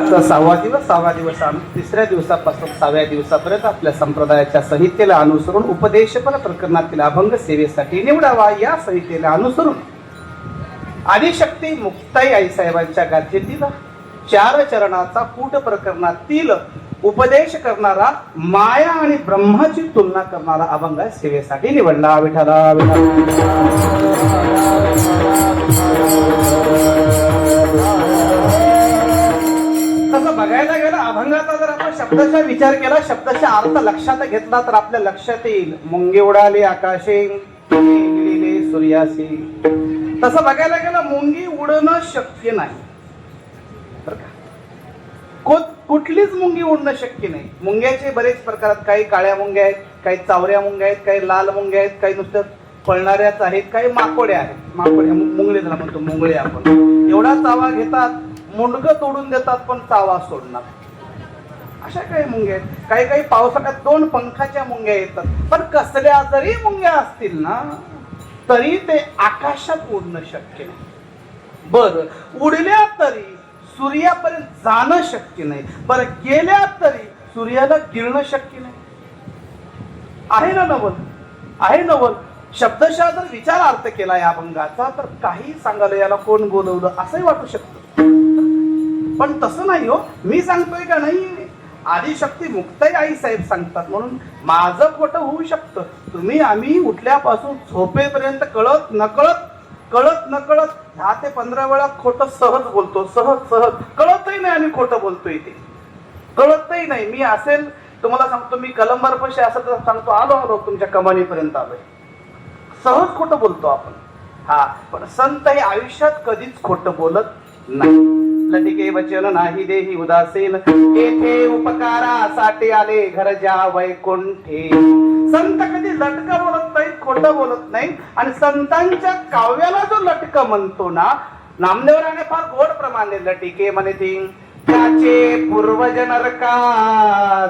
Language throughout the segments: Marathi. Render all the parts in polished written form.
सहावा दिवस आम्ही तिसऱ्या दिवसापासून 6व्या दिवसापर्यंत आपल्या संप्रदायाच्या संहितेला अनुसरून उपदेशपर प्रकरणातील अभंग सेवेसाठी निवडावा. या संहितेला अनुसरून आदिशक्ती मुक्ताई आईसाहेबांच्या गाथेतील 4 चरणाचा कूट प्रकरणातील उपदेश करणारा माया आणि ब्रह्माची तुलना करणारा अभंग सेवेसाठी निवडला. विठ्ठला तसं बघायला गेलं अभंगाचा जर आपण शब्दाचा विचार केला, शब्दाचा अर्थ लक्षात घेतला तर आपल्या लक्षात येईल मुंगी उडाली आकाशे गेलेले सूर्यासी. तसं बघायला गेलं मुंगी उडणं शक्य नाही बरं का. कुठलीच मुंगी उडणं शक्य नाही. मुंग्याचे बरेच प्रकार आहेत. काही काळ्या मुंग्या आहेत, काही चावऱ्या मुंग्या आहेत, काही लाल मुंग्या आहेत, काही नुसतं पळणाऱ्याच आहेत, काही माकोड्या आहेत. माकोड्या मुंगळे म्हणतो, मुंगळे आपण एवढा चावा घेतात, मुंडकं तोडून देतात पण चावा सोडणार. अशा काही मुंग्या आहेत. काही काही पावसाळ्यात 2 पंखाच्या मुंग्या येतात. पण कसल्या जरी मुंग्या असतील ना तरी ते आकाशात उडणं शक्य नाही. बरं उडल्या तरी सूर्यापर्यंत जाणं शक्य नाही. बरं गेल्या तरी सूर्याला गिळणं शक्य नाही. आहे ना नवल, आहे नवल. शब्दशः जर विचार अर्थ केला या अभंगाचा तर काही सांगायला याला कोण बोलवलं असंही वाटू शकतं. पण तसं नाही हो. मी सांगतोय का नाही, आदिशक्ती मुक्ताई आई साहेब सांगतात म्हणून माझं खोटं होऊ शकतं. तुम्ही आम्ही उठल्यापासून झोपेपर्यंत कळत नकळत 10 ते 15 वेळा खोटं सहज बोलतो. सहज कळतही नाही आम्ही खोटं बोलतोय ते कळतही नाही. मी असेल तुम्हाला सांगतो, मी कलंबर पैसे असं तर सांगतो आलो तुमच्या कमानीपर्यंत आलोय. सहज खोटं बोलतो आपण. हा पण संत हे आयुष्यात कधीच खोटं बोलत नाही. लटिके वचन नाही देही उदासीन, येथे उपकारासाठी आले घर ज्या वैकुंठे. संत कधी लटकं बोलत नाहीत, खोटं बोलत नाही. आणि संतांच्या काव्याला जो लटकं म्हणतो ना, नामदेवराने फार गोड प्रमाणे लटिके म्हणते त्याचे पूर्वज नरका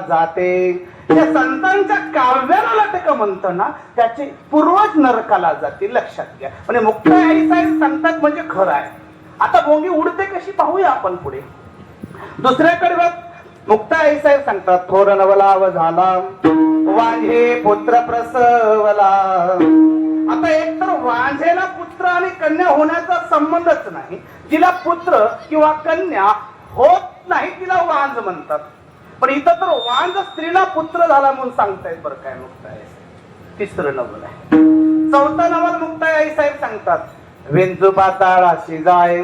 जाते. त्या संतांच्या काव्याला लटकं म्हणतो ना त्याचे पूर्वज नरकाला जातील. लक्षात घ्या. म्हणजे मुक्ताई आई साहेब सांगतात म्हणजे खरं आहे. आता बोंगी उडते कशी पाहूया आपण पुढे. दुसऱ्याकडे मुक्ताई आई साहेब सांगतात थोर नवलाव झाला वांझे पुत्र प्रसवला. आता एक तर वांझेला पुत्र आणि कन्या होण्याचा संबंधच नाही. जिला पुत्र किंवा कन्या होत नाही तिला वांझ म्हणतात. पण इथं तर वांझ स्त्रीला पुत्र झाला म्हणून सांगतायत बरं काय मुक्ताई. तिसरं नवल आहे. 4थं नवल मुक्ताई आई साहेब सांगतात विंचू पाताळाशी जाय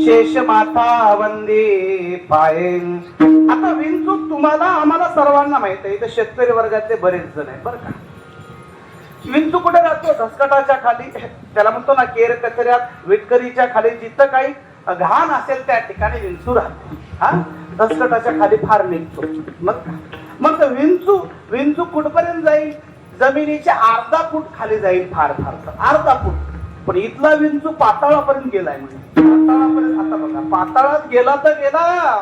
शेष माथा वंदी पाये. आता विंचू तुम्हाला आम्हाला सर्वांना माहित आहे. इथं शेतकरी वर्गातले बरेच जण आहेत बरं का. विंचू कुठे राहतो? धसकटाच्या खाली. त्याला म्हणतो ना केर कचऱ्यात विटकरीच्या खाली जिथं काही घाण असेल त्या ठिकाणी विंचू राहतो. हा धसकटाच्या खाली फार निघतो. मग विंचू कुठपर्यंत जाईल? जमिनीच्या अर्धा फूट खाली जाईल. फार अर्धा फूट. पण इथला विंचू पाताळापर्यंत गेलाय. म्हणजे पाताळापर्यंत. आता बघा पाताळात गेला तर गेला.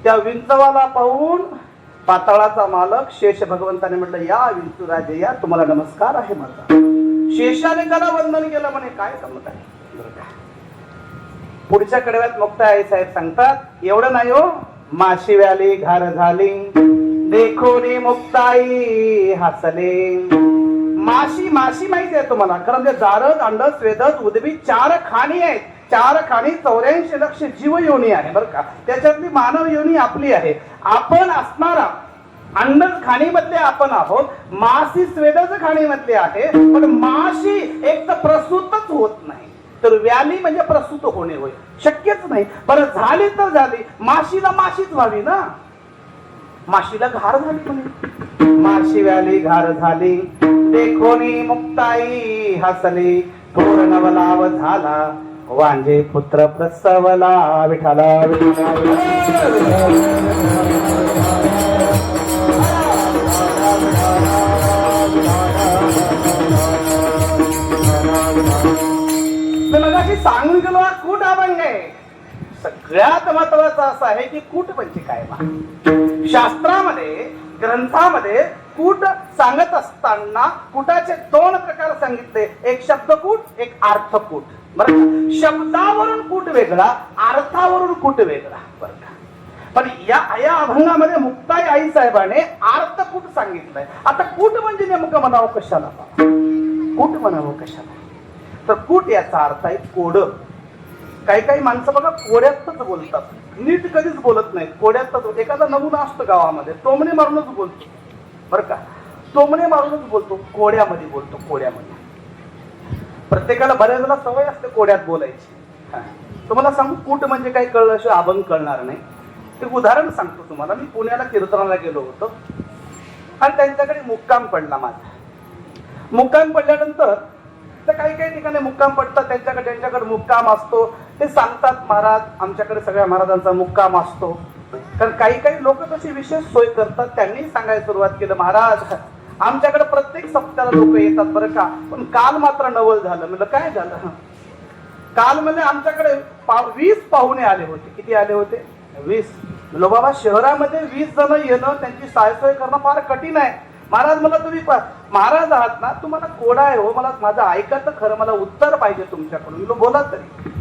त्या विंचवाला पाहून पाताळाचा मालक शेष भगवंताने म्हटलं या विंचू राजे या, तुम्हाला नमस्कार आहे माझा. शेषाने त्याला वंदन केलं. म्हणे काय गमत आहे. पुढच्या कडव्यात मुक्ताई आई साहेब सांगतात एवढं नाही हो. माशी व्याली घार झाली देखोनी मुक्ताई हसले. माशी माहिती आहे तुम्हाला. कारण ते जारद अंड स्वेदत उद्भिद 4 खाणी आहेत. 4 खाणी 84 लक्ष जीव योनी आहे बरं का. त्याच्यातली मानव योनी आपली आहे. आपण असणारा अंड खाणीमधले आपण आहोत. माशी स्वेदच खाणीमधले आहे. पण माशी एक तर प्रसूतच होत नाही. तर व्याली म्हणजे प्रसूत होणे होय शक्यच नाही. बरं झाली तर झाली. माशीला माशीच व्हावी ना. माशीला घार झाली म्हणे. माशी व्याली घार झाली देखोनी मुक्ताई हसली. थोर नवलाव झाला वांझे पुत्र प्रसवला. विठाला मगाशी सांगून गेलो हा कूट अभंग आहे. सगळ्यात महत्वाचं असं आहे की कूट म्हणजे काय. शास्त्रामध्ये ग्रंथामध्ये कूट सांगत असताना कूटाचे 2 प्रकार सांगितले. एक शब्दकूट, एक अर्थकूट. बरं का? शब्दावरून कूट वेगळा, अर्थावरून कूट वेगळा. बरं का? पण या अभंगामध्ये मुक्ताई आई साहेबाने अर्थ कूट सांगितलंय. आता कूट म्हणजे नेमकं म्हणावं कशाला? कूट म्हणावं कशाला? तर कूट याचा अर्थ आहे कोड. काही काही माणसं बघा कोड्यातच बोलतात, नीट कधीच बोलत नाहीत, कोड्यातच. एखादा नमुना असतो गावामध्ये, टोमणे मारूनच बोलतो. बरं का? टोमणे मारूनच बोलतो, कोड्यामध्ये बोलतो, कोड्यामध्ये. प्रत्येकाला बऱ्याचदा सवय असते कोड्यात बोलायची. तुम्हाला सांगू कूट म्हणजे काय कळल्याशिवाय अभंग कळणार नाही. एक उदाहरण सांगतो तुम्हाला. मी पुण्याला कीर्तनाला गेलो होतो आणि त्यांच्याकडे मुक्काम पडला माझा. मुक्काम पडल्यानंतर तर काही काही ठिकाणी मुक्काम पडतात, त्यांच्याकडे मुक्काम असतो. ते सांगतात महाराज आमच्याकडे सगळ्या महाराजांचा मुक्काम असतो. कारण काही काही लोक तशी विशेष सोय करतात. त्यांनी सांगायला सुरुवात केलं महाराज आमच्याकडे प्रत्येक सप्त्याला लोक येतात बरं का, पण काल मात्र नवल झालं. म्हणलं काय झालं? काल म्हणजे आमच्याकडे 20 पाहुणे आले होते. किती आले होते? 20. म्हणलं बाबा शहरामध्ये 20 जण येणं त्यांची सायसोय करणं फार कठीण आहे. महाराज मला तुम्ही महाराज आहात ना, तुम्हाला कोडा आहे हो, मला माझं ऐकायचं खरं, मला उत्तर पाहिजे तुमच्याकडून. मी बोला तरी.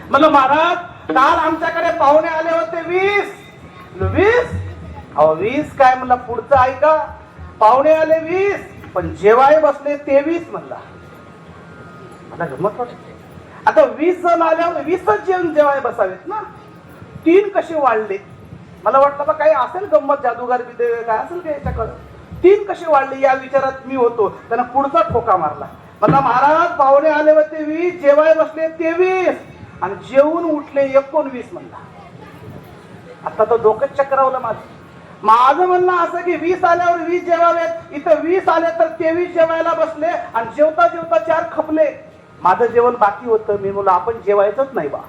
म्हणलं महाराज काल आमच्याकडे पाहुणे आले होते 20. 20? अहो 20 काय? म्हणला पुढचं ऐका. पाहुणे आले 20 पण जेवाय बसले 23. म्हणला मला गमत वाटते. आता 20 जण आल्यावर 20च जेवाय बसावेत ना, 3 कसे वाढले? मला वाटलं बा काही असेल गंमत, जादूगार बिदे काय असेल का याच्याकडं. 3 कसे वाढले या विचारात मी होतो. त्यांना पुढचा ठोका मारला. म्हणला महाराज पाहुणे आले होते 20, जेवाय बसले 23 आणि जेवून उठले 19. म्हणला आता तो डोकं चक्रावलं माझं म्हणणं असं की 20 आल्यावर 20 जेवावेत, इथं 20 आले तर 23 जेवायला बसले आणि जेवता जेवता 4 खपले. माझं जेवण बाकी होतं. मी म्हणलं आपण जेवायचंच नाही बा,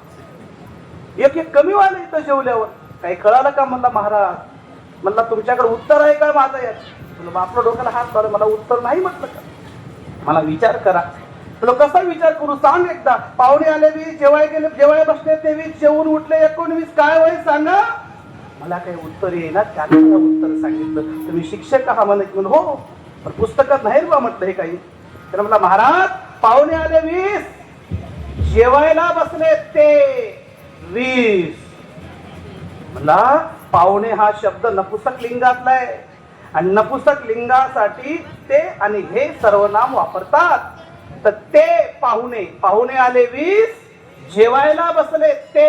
एक कमी व्हायला इथं जेवल्यावर. काही कळालं का? म्हणला महाराज. म्हणला तुमच्याकडे उत्तर आहे का माझं यात? म्हणलं आपलं डोक्याला हात मारलं. मला उत्तर नाही म्हटलं का? मला विचार करा. तुला कसा विचार करू सांग एकदा. पाहुणे आले 20, जेवाय बसले 23, जेवून उठले 19, काय होईल सांगा? मला काही उत्तर येईना. त्याने मला उत्तर सांगितलं. तुम्ही शिक्षक आहात म्हणे. म्हणून हो, पण पुस्तकात नाही बा म्हटलं हे काही. तर मला महाराज पाहुणे आले 20, जेवायला बसले ते 20. मला पाहुणे हा शब्द नपुसक लिंगातला आहे आणि नपुसक लिंगासाठी ते आणि हे सर्वनाम वापरतात. तर ते पाहुणे आले 20, जेवायला बसले ते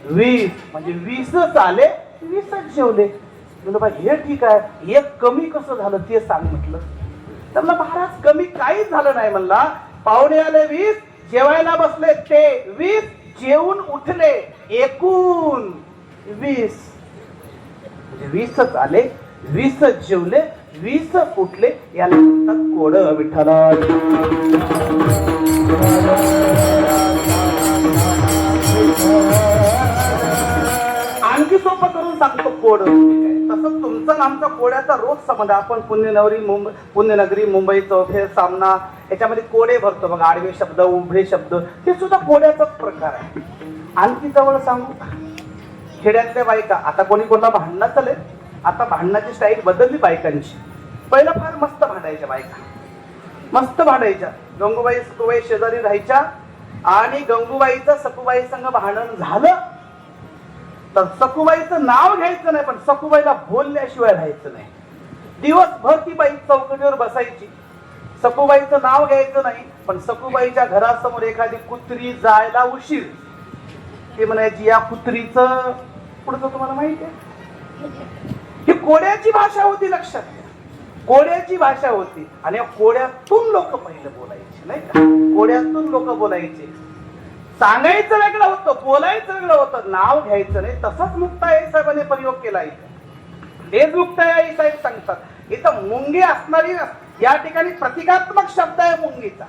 20 म्हणजे 20च आले 20च जेवले. म्हणलं बा हे ठीक आहे, एक कमी कसं झालं ते सांग म्हटलं. तर म्हणलं महाराज कमी काहीच झालं नाही. म्हणला पाहुणे आले 20, जेवायला बसले ते 20, जेवून उठले एकूण 20 म्हणजे 20च आले, 20च जेवले, 20च उठले. याला म्हणतात कोड. विठ्ठला आणखी सोपं करून सांगतो कोड. तसं तुमचं आमचा कोड्याचा रोज संबंध. आपण पुण्यनगरी मुंबई चौफेर सामना याच्यामध्ये कोडे भरतो बघा. आडवे शब्द, उभे शब्द, हे सुद्धा कोड्याचाच प्रकार आहे. आणखी जवळ सांगू, खेड्यातल्या बायका, आता कोणी कोणता भांडणं चालेल. आता भांडणाची स्टाईल बदलली बायकांची. पहिला फार मस्त भांडायच्या बायका, मस्त भांडायच्या. गंगूबाई सखूबाई शेजारी राहायच्या आणि गंगूबाईचं सखूबाई संग भांडण झालं तर सखूबाईचं नाव घ्यायचं नाही, पण सखूबाईला बोलल्याशिवाय राहायचं नाही. दिवसभर ती बाई चौकटीवर बसायची. सखूबाईचं नाव घ्यायचं नाही, पण सखूबाईच्या घरासमोर एखादी कुत्री जायला उशीर, ते म्हणायची या कुत्रीचं. पुढचं तुम्हाला माहिती आहे, ही कोड्याची भाषा होती. लक्षात घ्या, कोड्याची भाषा होती. आणि या कोड्यातून लोक पहिले बोलायचे नाही का? कोड्यातून लोक बोलायचे. सांगायचं वेगळं होतं, बोलायचं वेगळं होतं, नाव घ्यायचं नाही. तसंच मुक्ताई साहेबांनी प्रयोग केला इथं. तेच मुक्ताई साहेब सांगतात इथं मुंगी असणारी. या ठिकाणी प्रतिकात्मक शब्द आहे मुंगीचा.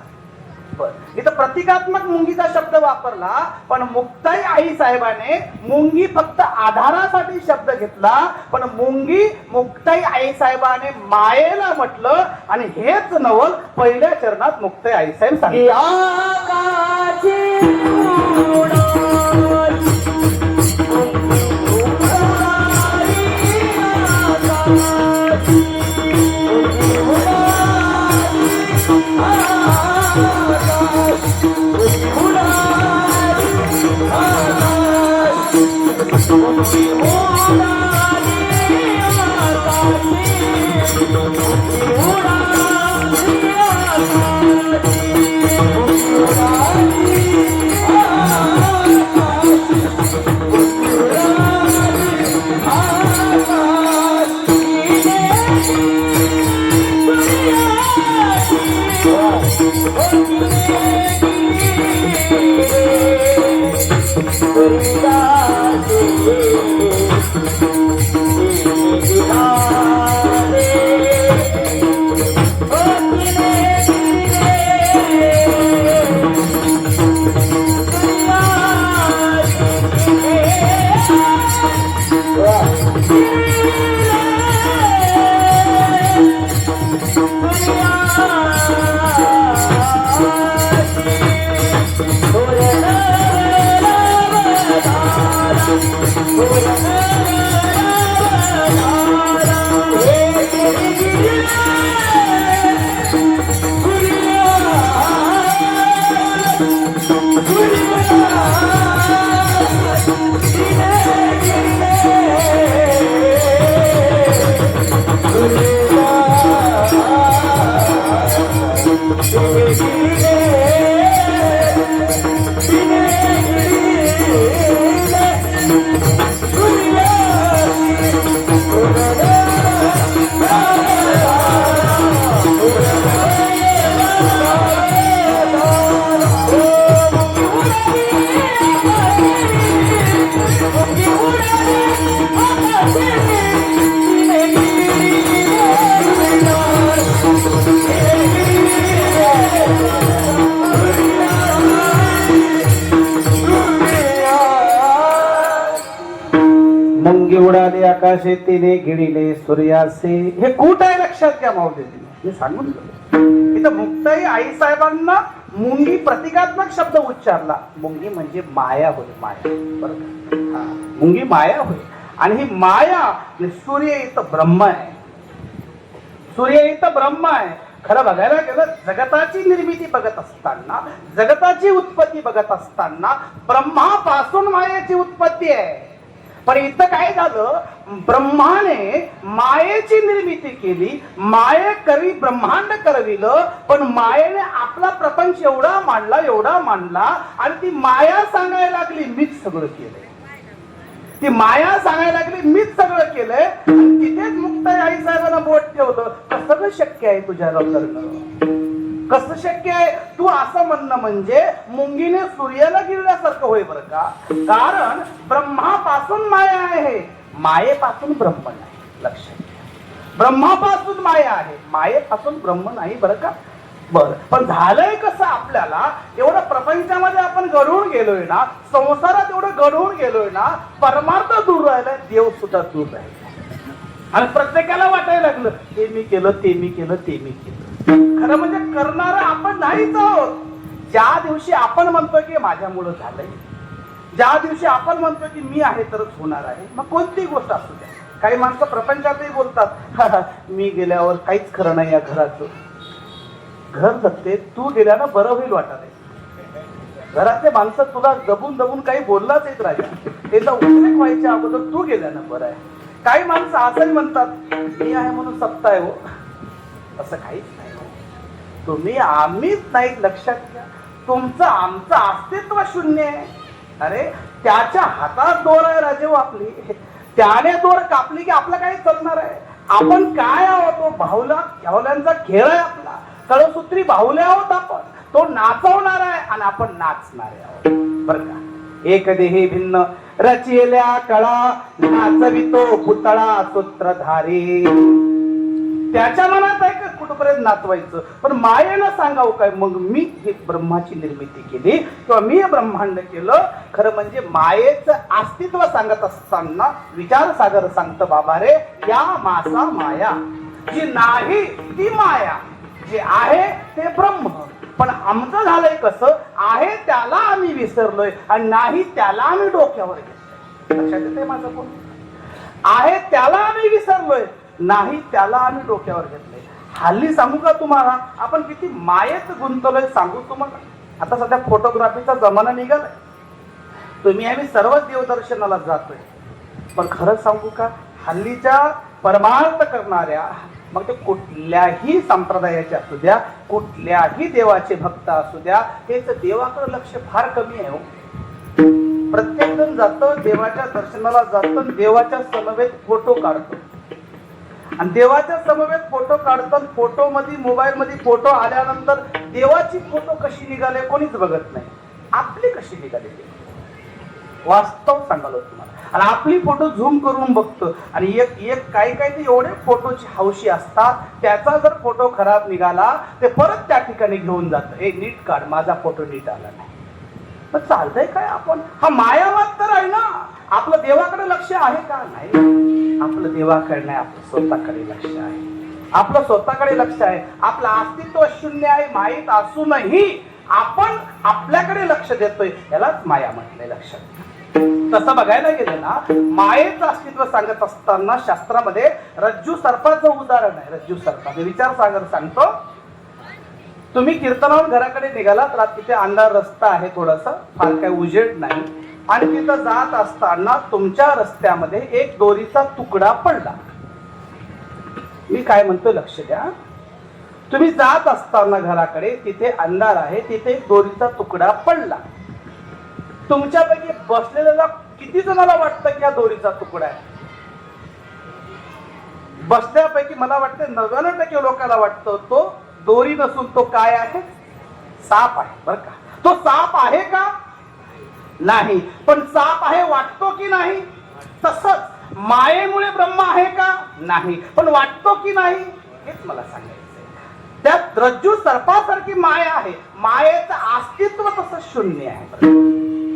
इथं प्रतिकात्मक मुंगीचा शब्द वापरला, पण मुक्ताई आई साहेबाने मुंगी फक्त आधारासाठी शब्द घेतला. पण मुक्ताई आई साहेबाने मायेला म्हटलं आणि हेच नवल पहिल्या चरणात मुक्ताई आई साहेब सांगितलं. Hula मुंगी उडाली आकाशे तिने गिळिले सूर्यासे. हे कूट आहे, लक्षात घ्या माऊली. मी सांगून गेलो इथं मुक्ताई आई साहेबांना मुंगी प्रतिकात्मक शब्द उच्चारला. मुंगी म्हणजे माया होय, माया. बरोबर, मुंगी माया होय. आणि ही माया सूर्य इथं ब्रह्म आहे. सूर्य इथं ब्रह्म आहे. खरं बघायला गेलं जगताची निर्मिती बघत असताना, जगताची उत्पत्ती बघत असताना ब्रह्मापासून मायेची उत्पत्ती आहे. पण इथं काय झालं, ब्रह्माने मायेची निर्मिती केली, माये करी ब्रह्मांड करविलं. पण मायेने आपला प्रपंच एवढा मांडला आणि ती माया सांगायला लागली मीच सगळं केलंय. ती माया सांगायला लागली मीच सगळं केलंय. आणि तिथेच मुक्ताई आई साहेबांना बोट ठेवलं. कसं शक्य आहे तुझ्याला करणं? कसं शक्य आहे? तू असं म्हणणं म्हणजे मुंगीने सूर्याला गिळल्यासारखं होय बरं का. कारण ब्रह्मापासून माया आहे, मायेपासून ब्रह्म नाही. लक्षात घ्या, ब्रह्मापासून माया आहे, मायेपासून ब्रह्म नाही बरं का. बर, पण झालंय कसं, आपल्याला एवढं प्रपंचामध्ये आपण गढून गेलोय ना, संसारात एवढं गढून गेलोय ना, परमार्थ दूर राहिलाय, देव सुद्धा दूर राहिला. आणि प्रत्येकाला वाटायला लागलं ते मी केलं, ते मी केलं, ते मी केलं. खरं म्हणजे करणारं आपण नाहीच आहोत. ज्या दिवशी आपण म्हणतो की माझ्यामुळं झालंय, ज्या दिवशी आपण म्हणतो की मी आहे तरच होणार आहे, मग कोणतीही गोष्ट असू द्या. काही माणसं प्रपंचातही बोलतात मी गेल्यावर काहीच खरं नाही या घराचं. घर जगते, तू गेल्यानं बरं होईल वाटत आहे. घरातले माणसं तुला दबून दबून काही बोललाच येत राजा, त्याचा उद्रेक व्हायच्या अगोदर तू गेल्यानं बरं आहे. काही माणसं असंही म्हणतात मी आहे म्हणून सत्ता आहे हो. असं काहीच नाही हो. तुम्ही आम्हीच नाही. लक्षात घ्या, तुमचं आमचं अस्तित्व शून्य आहे. अरे त्याच्या हातात दोर आहे राजे हो आपली, त्याने दोर कापली की आपलं काही चालणार आहे? आपण काय आहोत? बाहुल्यांचा खेळ आहे आपला. कळसूत्री बाहुले आहोत आपण. तो नाचवणार आहे आणि आपण नाचणारे आहोत बर का. एक देही भिन्न रचिल्या कळा, नाचवितो पुतळा सूत्रधारी. त्याच्या मनात आहे का कुठपर्यंत नाचवायचं, पण मायेनं सांगावं काय, मग मी हे ब्रह्माची निर्मिती केली किंवा मी हे ब्रह्मांड केलं. खरं म्हणजे मायेचं अस्तित्व सांगत असताना विचार सागर सांगतं बाबा रे, या मासा माया जी नाही ती माया, जे आहे ते ब्रह्म. पण आमचं झालंय कसं, आहे त्याला आम्ही विसरलोय आणि नाही त्याला आम्ही डोक्यावर घेतलोय. लक्षात येते माझं कोण? आहे त्याला आम्ही विसरलोय, नाही त्याला आम्ही डोक्यावर घेतलंय. हल्ली सांगू का तुम्हाला, आपण किती मायेत गुंतवलोय सांगू तुम्हाला. आता सध्या फोटोग्राफीचा जमाना निघालाय. तुम्ही आम्ही सर्वच देवदर्शनाला जातोय. पण खरं सांगू का, हल्लीच्या परमार्थ करणाऱ्या, मग ते कुठल्याही संप्रदायाचे असू द्या, कुठल्याही देवाचे भक्त असू द्या, हेच देवाकडे लक्ष फार कमी आहे हो. प्रत्येक जण जातं, देवाच्या दर्शनाला जातं, देवाच्या समवेत फोटो काढतो, आणि देवाच्या समवेत फोटो काढतात. फोटो मध्ये, मोबाईल मध्ये फोटो आल्यानंतर देवाची फोटो कशी निघाले कोणीच बघत नाही, आपली कशी निघाली वास्तव सांगालो तुम्हाला. आणि आपली फोटो झूम करून बघतो, आणि एक काही काही ते एवढे फोटोची हौशी असतात, त्याचा जर फोटो खराब निघाला ते परत त्या ठिकाणी घेऊन जातं, हे नीट काढ, माझा फोटो नीट आला नाही. पण चालतंय काय, आपण हा मायावाद तर आहे ना. आपलं देवाकडे लक्ष आहे का? नाही, आपलं देवाकडे नाही, आपलं स्वतःकडे लक्ष आहे. आपलं स्वतःकडे लक्ष आहे. आपलं अस्तित्व शून्य आहे माहीत असूनही आपण आपल्याकडे लक्ष देतोय, यालाच माया म्हटलंय. लक्षात तसं बघायला गेलं ना, मायेचं अस्तित्व सांगत असताना शास्त्रामध्ये रज्जू सर्पाचं उदाहरण आहे. रज्जू सर्पाचे विचार सागर सांगतो. तुम्ही कीर्तनावर घराकडे निघाला तर तिथे अंधार रस्ता आहे, थोडासा फार काही उजेड नाही, आणि तिथं जात असताना तुमच्या रस्त्यामध्ये एक दोरीचा तुकडा पडला. मी काय म्हणतो लक्ष द्या. तुम्ही जात असताना घराकडे तिथे अंधार आहे, तिथे एक दोरीचा तुकडा पडला. तुमच्यापैकी बसलेल्याला किती जणाला वाटतं की हा दोरीचा तुकडा आहे? बसल्यापैकी मला वाटतं 99% लोकांना वाटतं तो दोरी नसून तो काय आहे? साप आहे. बर का, तो साप आहे का? नाही. पण साप आहे वाटतो की नाही? तसंच मायेमुळे ब्रह्म आहे का? नाही. पण वाटतो की नाही हेच मला सांगायचं. त्यात रज्जू सर्पासारखी माया आहे. मायेचं अस्तित्व तसं शून्य आहे.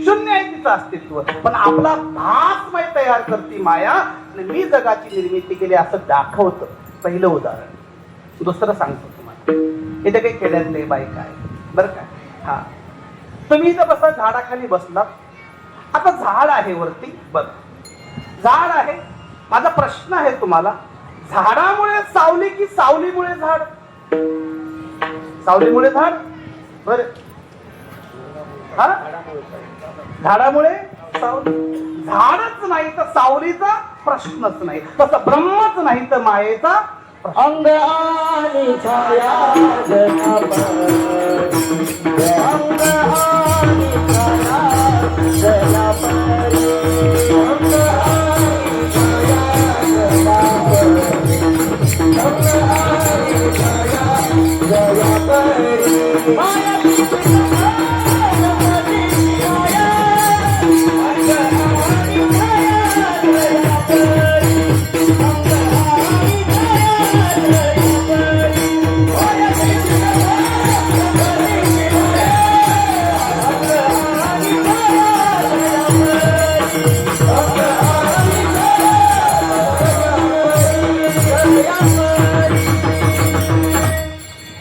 शून्य आहे तिचं अस्तित्व, पण आपला भासमय तयार करते माया, आणि मी जगाची निर्मिती केली असं दाखवतं. पहिलं उदाहरण. दुसरं सांगतो तुम्हाला. इथे काही खेड्यातले बायका आहे बरं का. हा, तुम्ही इथं बसा, झाडाखाली बसलात. आता झाड आहे वरती, बर झाड आहे. माझा प्रश्न आहे तुम्हाला, झाडामुळे सावली की सावलीमुळे झाड? सावलीमुळे झाड. बर, हा, झाडामुळे सावली. झाडच नाही तर सावलीचा प्रश्नच नाही. तसं ब्रह्मच नाही तर मायेचा अंग आणि छाया जनापरी, अंग आणि छाया जनापरी, अंग आणि छाया जनापरी, अंग आणि छाया जनापरी. माया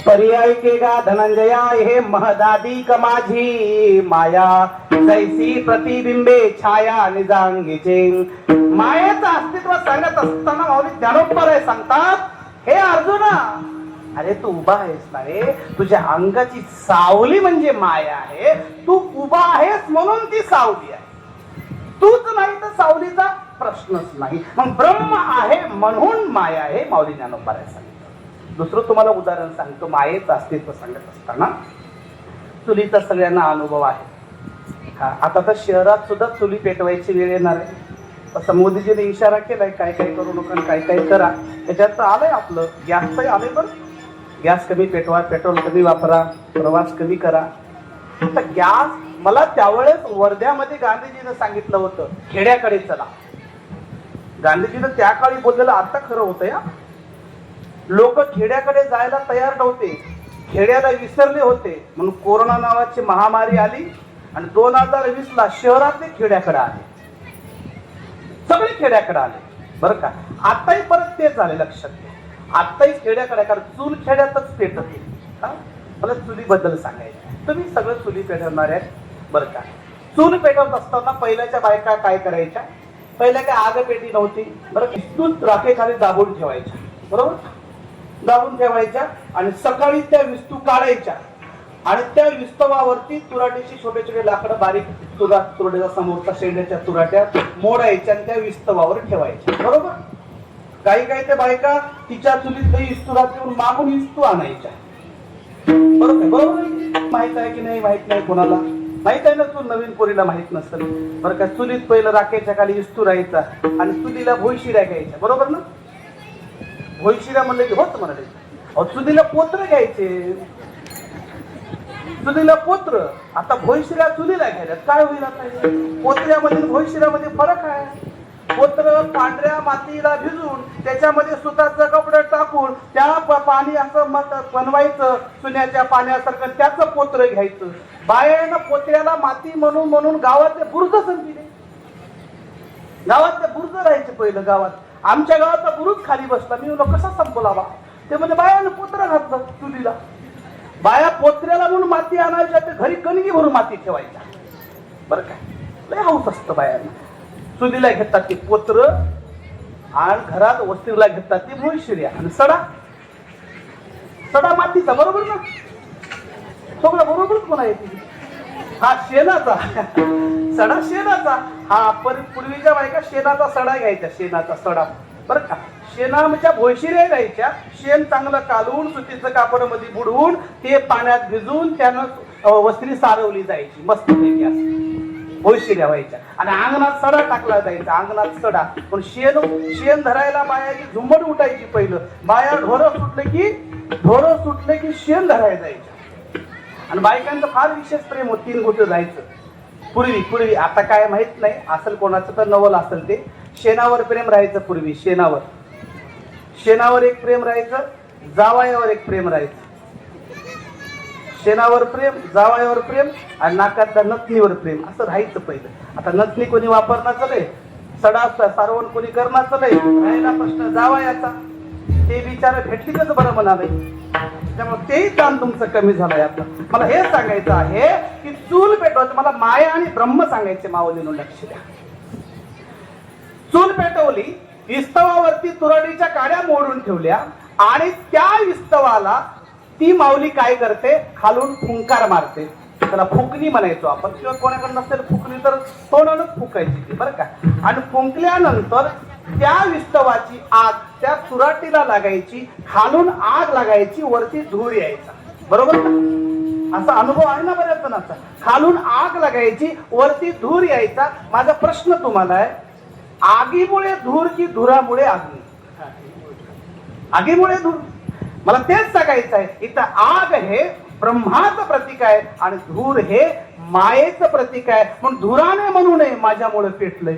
पर्याय केगा धनंजया, हे महदादी माझी माया, जैसी प्रतिबिंबे छाया निजांगीचे. मायेचं अस्तित्व सांगत असताना माऊली ज्ञानोबराय सांगतात, हे अर्जुना, अरे तू उभा आहेस ना रे, तुझ्या अंगाची सावली म्हणजे माया आहे. तू उभा आहेस म्हणून ती सावली आहे. तूच नाही तर सावलीचा प्रश्नच नाही. मग ब्रह्म आहे म्हणून माया आहे. माऊली ज्ञानोबराय सांगतात. दुसरं तुम्हाला उदाहरण सांगतो. मायेचं अस्तित्व सांगत असताना चुलीचा सगळ्यांना अनुभव आहे. हा, आता तर शहरात सुद्धा चुली पेटवायची वेळ येणार आहे. तसं मोदीजीने इशारा केलाय, काय काय करू नका, काय काय करा. त्याच्यात आलंय आपलं गॅसचंही आलंय. बरं, गॅस कमी पेटवा, पेट्रोल कमी वापरा, प्रवास कमी करा. आता गॅस, मला त्यावेळेस वर्ध्यामध्ये गांधीजीनं सांगितलं होतं, खेड्याकडे चला. गांधीजीनं त्या काळी बोललेलं आता खरं होतं. या लोक खेड्याकडे जायला तयार नव्हते, खेड्याला विसरले होते. म्हणून कोरोना नावाची महामारी आली आणि 2020ला शहरातले खेड्याकडे आले, सगळे खेड्याकडे आले. बरं का, आताही परत तेच झाले. लक्षात घ्या, आताही खेड्याकडे, कारण चूल खेड्यातच पेटत. मला चुलीबद्दल सांगायचं. तुम्ही सगळं चुली पेटवणार आहेत. बरं का, चूल पेटवत असताना पहिल्याच्या बायका काय करायच्या? पहिल्या काय आग पेटी नव्हती. बरं, विस्तूत राखेखाली दाबून ठेवायच्या. बरोबर, दाबून ठेवायच्या आणि सकाळी त्या विस्तू काढायच्या. आणि त्या विस्तवावरती तुराटीची छोटे छोटे लाकडं बारीक तुरड्याच्या समोरच्या शेंड्याच्या तुराट्या मोडायच्या आणि त्या विस्तवावर ठेवायच्या. बरोबर. काही काही त्या बायका तिच्या चुलीत इस्तुरात येऊन मागून इस्तू आणायच्या. बरोबर बरोबर. माहित आहे की नाही माहित नाही कोणाला. माहित आहे ना, तू नवीन पोरीला माहित नसेल बरं का. चुलीत पहिलं राखेच्या खाली इस्तू राहायचा आणि चुलीला भोईशिऱ्या घ्यायच्या. बरोबर ना. भोईशिऱ्या म्हणलं की होत म्हणाले. चुलीला पोत्र घ्यायचे. चुलीला पोत्र. आता भोईशिऱ्या चुलीला घ्यायला काय होईल. आता पोत्र्यामध्ये भोईशिऱ्यामध्ये फरक आहे. पोत्र पांढऱ्या मातीला भिजून त्याच्यामध्ये सुताचं कपडे टाकून त्या पाणी असं बनवायचं चुन्याच्या पाण्यासारखं, त्याचं पोत्र घ्यायचं. बायानं पोत्र्याला माती म्हणून म्हणून गावातले बुरुज संपले. गावातले बुरुज राहायचे पहिलं गावात. आमच्या गावात बुरुज खाली बसला. मी म्हणलं कसा संपलावा. ते म्हणजे बायानं पोत्र घातलं चुलीला. बाया पोत्र्याला म्हणून माती आणायच्या, ते घरी कणगी भरून माती ठेवायच्या. बरं काय लय हौस असतं बायांना. चुलीला घेतात ते पोत्र आणि घरात वस्तीला घेतात ती भोईशिऱ्या आणि सडा. सडा मातीचा. बरोबर ना. सगळं बरोबरच म्हणा येते. हा शेणाचा. सडा शेणाचा. हा पूर्वीच्या बायका शेणाचा सडा घ्यायच्या. शेणाचा सडा. बरं का. शेणाच्या भोईशिऱ्या घ्यायच्या. शेण चांगलं काढून सुतीचं कापड मध्ये बुडवून ते पाण्यात भिजून त्यानं वस्त्री सारवली जायची. मस्त पैकी असं भोईशिऱ्या व्हायच्या. आणि अंगणात सडा टाकला जायचा. अंगणात सडा. पण शेण धरायला बायाची झुंबड उठायची. पहिलं बाया ढोरं सुटले की शेण धरायला जायच्या. आणि बायकांचं फार विशेष प्रेम होतं. 3 गोष्ट जायचं पूर्वी. आता काय माहित नाही असेल कोणाचं तर नवल असेल ते. शेणावर प्रेम राहायचं पूर्वी. शेणावर एक प्रेम राहायचं. जावयावर एक प्रेम राहायचं. शेणावर प्रेम, जावयावर प्रेम आणि नाकातल्या नथनीवर प्रेम असं राहायचं पहिलं. आता नथनी कोणी वापरण्याचं नाही. सडा सारवण कोणी करण्याचं नाही. राहिला प्रश्न जावयाचा. ते बिचारा भेटलीच बरं म्हणाले. त्यामुळे तेही काम तुमचं कमी झालंय. आता मला हे सांगायचं आहे की चूल पेटवायचं. मला माया आणि ब्रह्म सांगायचे. माऊलीनं लक्ष द्या. चूल पेटवली. विस्तवावरती तुराडीच्या काड्या मोडून ठेवल्या आणि त्या विस्तवाला ती माऊली काय करते, खालून फुंकार मारते. त्याला फुकणी म्हणायचो आपण. किंवा कोणाकडे नसेल फुकणी तर तोंडानंच फुकायची ती. बरं का. आणि फुंकल्यानंतर त्या विस्तवाची आग त्या तुराटीला लागायची. खालून आग लागायची, वरती धूर यायचा. बरोबर ना. असा अनुभव आहे ना बऱ्याच जणांचा. खालून आग लागायची, वरती धूर यायचा. माझा प्रश्न तुम्हाला आहे, आगीमुळे धूर की धुरामुळे आगी? आगीमुळे धूर. मला तेच सांगायचं आहे. इथं आग हे ब्रह्माचं प्रतीक आहे आणि धूर हे मायेचं प्रतीक आहे. म्हणून धुराने म्हणू नये माझ्यामुळे पेटलंय.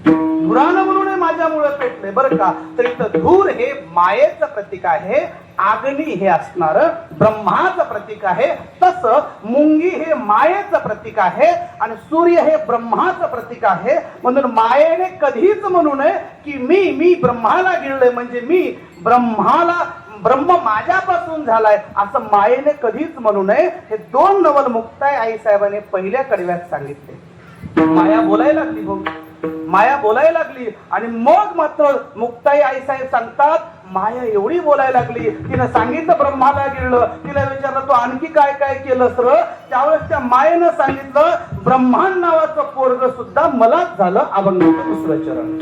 धुरानं म्हणू नये माझ्यामुळे पेटलंय. बरं का. तर इथं धूर हे मायेचं प्रतीक आहे. आग्नी हे असणार ब्रह्माचं प्रतीक आहे. तसं मुंगी हे मायेचं प्रतीक आहे आणि सूर्य हे ब्रह्माचं प्रतीक आहे. म्हणून मायेने कधीच म्हणू नये की मी ब्रह्माला गिळलंय, म्हणजे मी ब्रह्म माझ्यापासून झालाय, असं मायेने कधीच म्हणू नये. हे 2 नवल मुक्ताई आई साहेबांनी पहिल्या कडव्यात सांगितले. माया बोलायला लागली. माया बोलायला लागली आणि मग मात्र मुक्ताई आई साहेब सांगतात, माया एवढी बोलायला लागली, तिनं सांगितलं ब्रह्माला गिळलं. तिला विचारलं तू आणखी काय काय केलं सर. त्यावेळेस त्या मायेनं सांगितलं ब्रह्मांड नावाचं पोरग सुद्धा मलाच झालं. अभंगाचं 2रं चरण.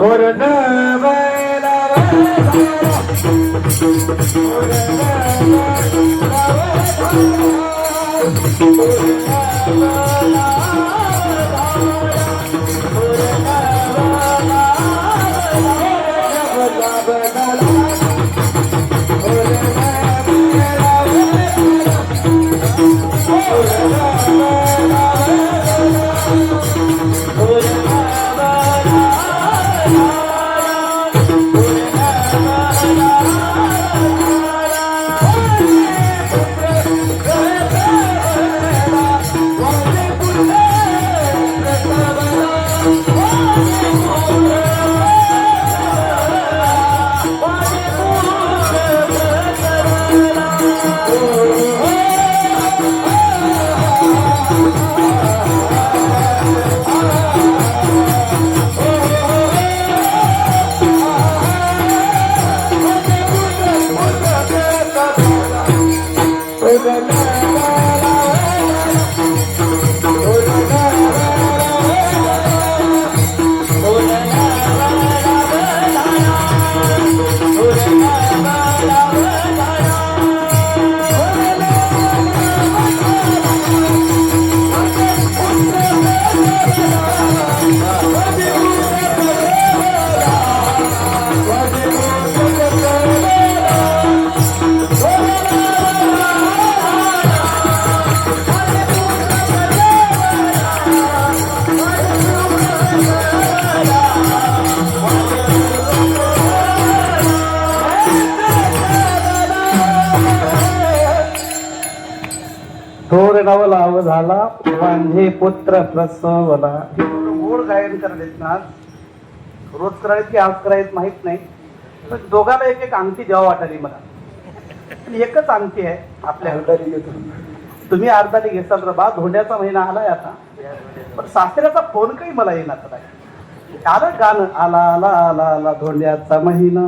नवलाव झाला वांझे पुत्र प्रसवला. हे एवढं गोड गायन करायलेत ना, रोज करायत की आज करायत माहित नाही, पण दोघाला एक एक अंगठी द्यावा वाटाली मला. आणि एकच अंगठी आहे आपल्या हाताने घेतो. तुम्ही अर्धाने घेसाल तर बा, धोंड्याचा महिना आलाय आता, पण सासऱ्याचा फोन काही मला येणार नाही. आलं गाणं, आला आला आला आला धोंड्याचा महिना,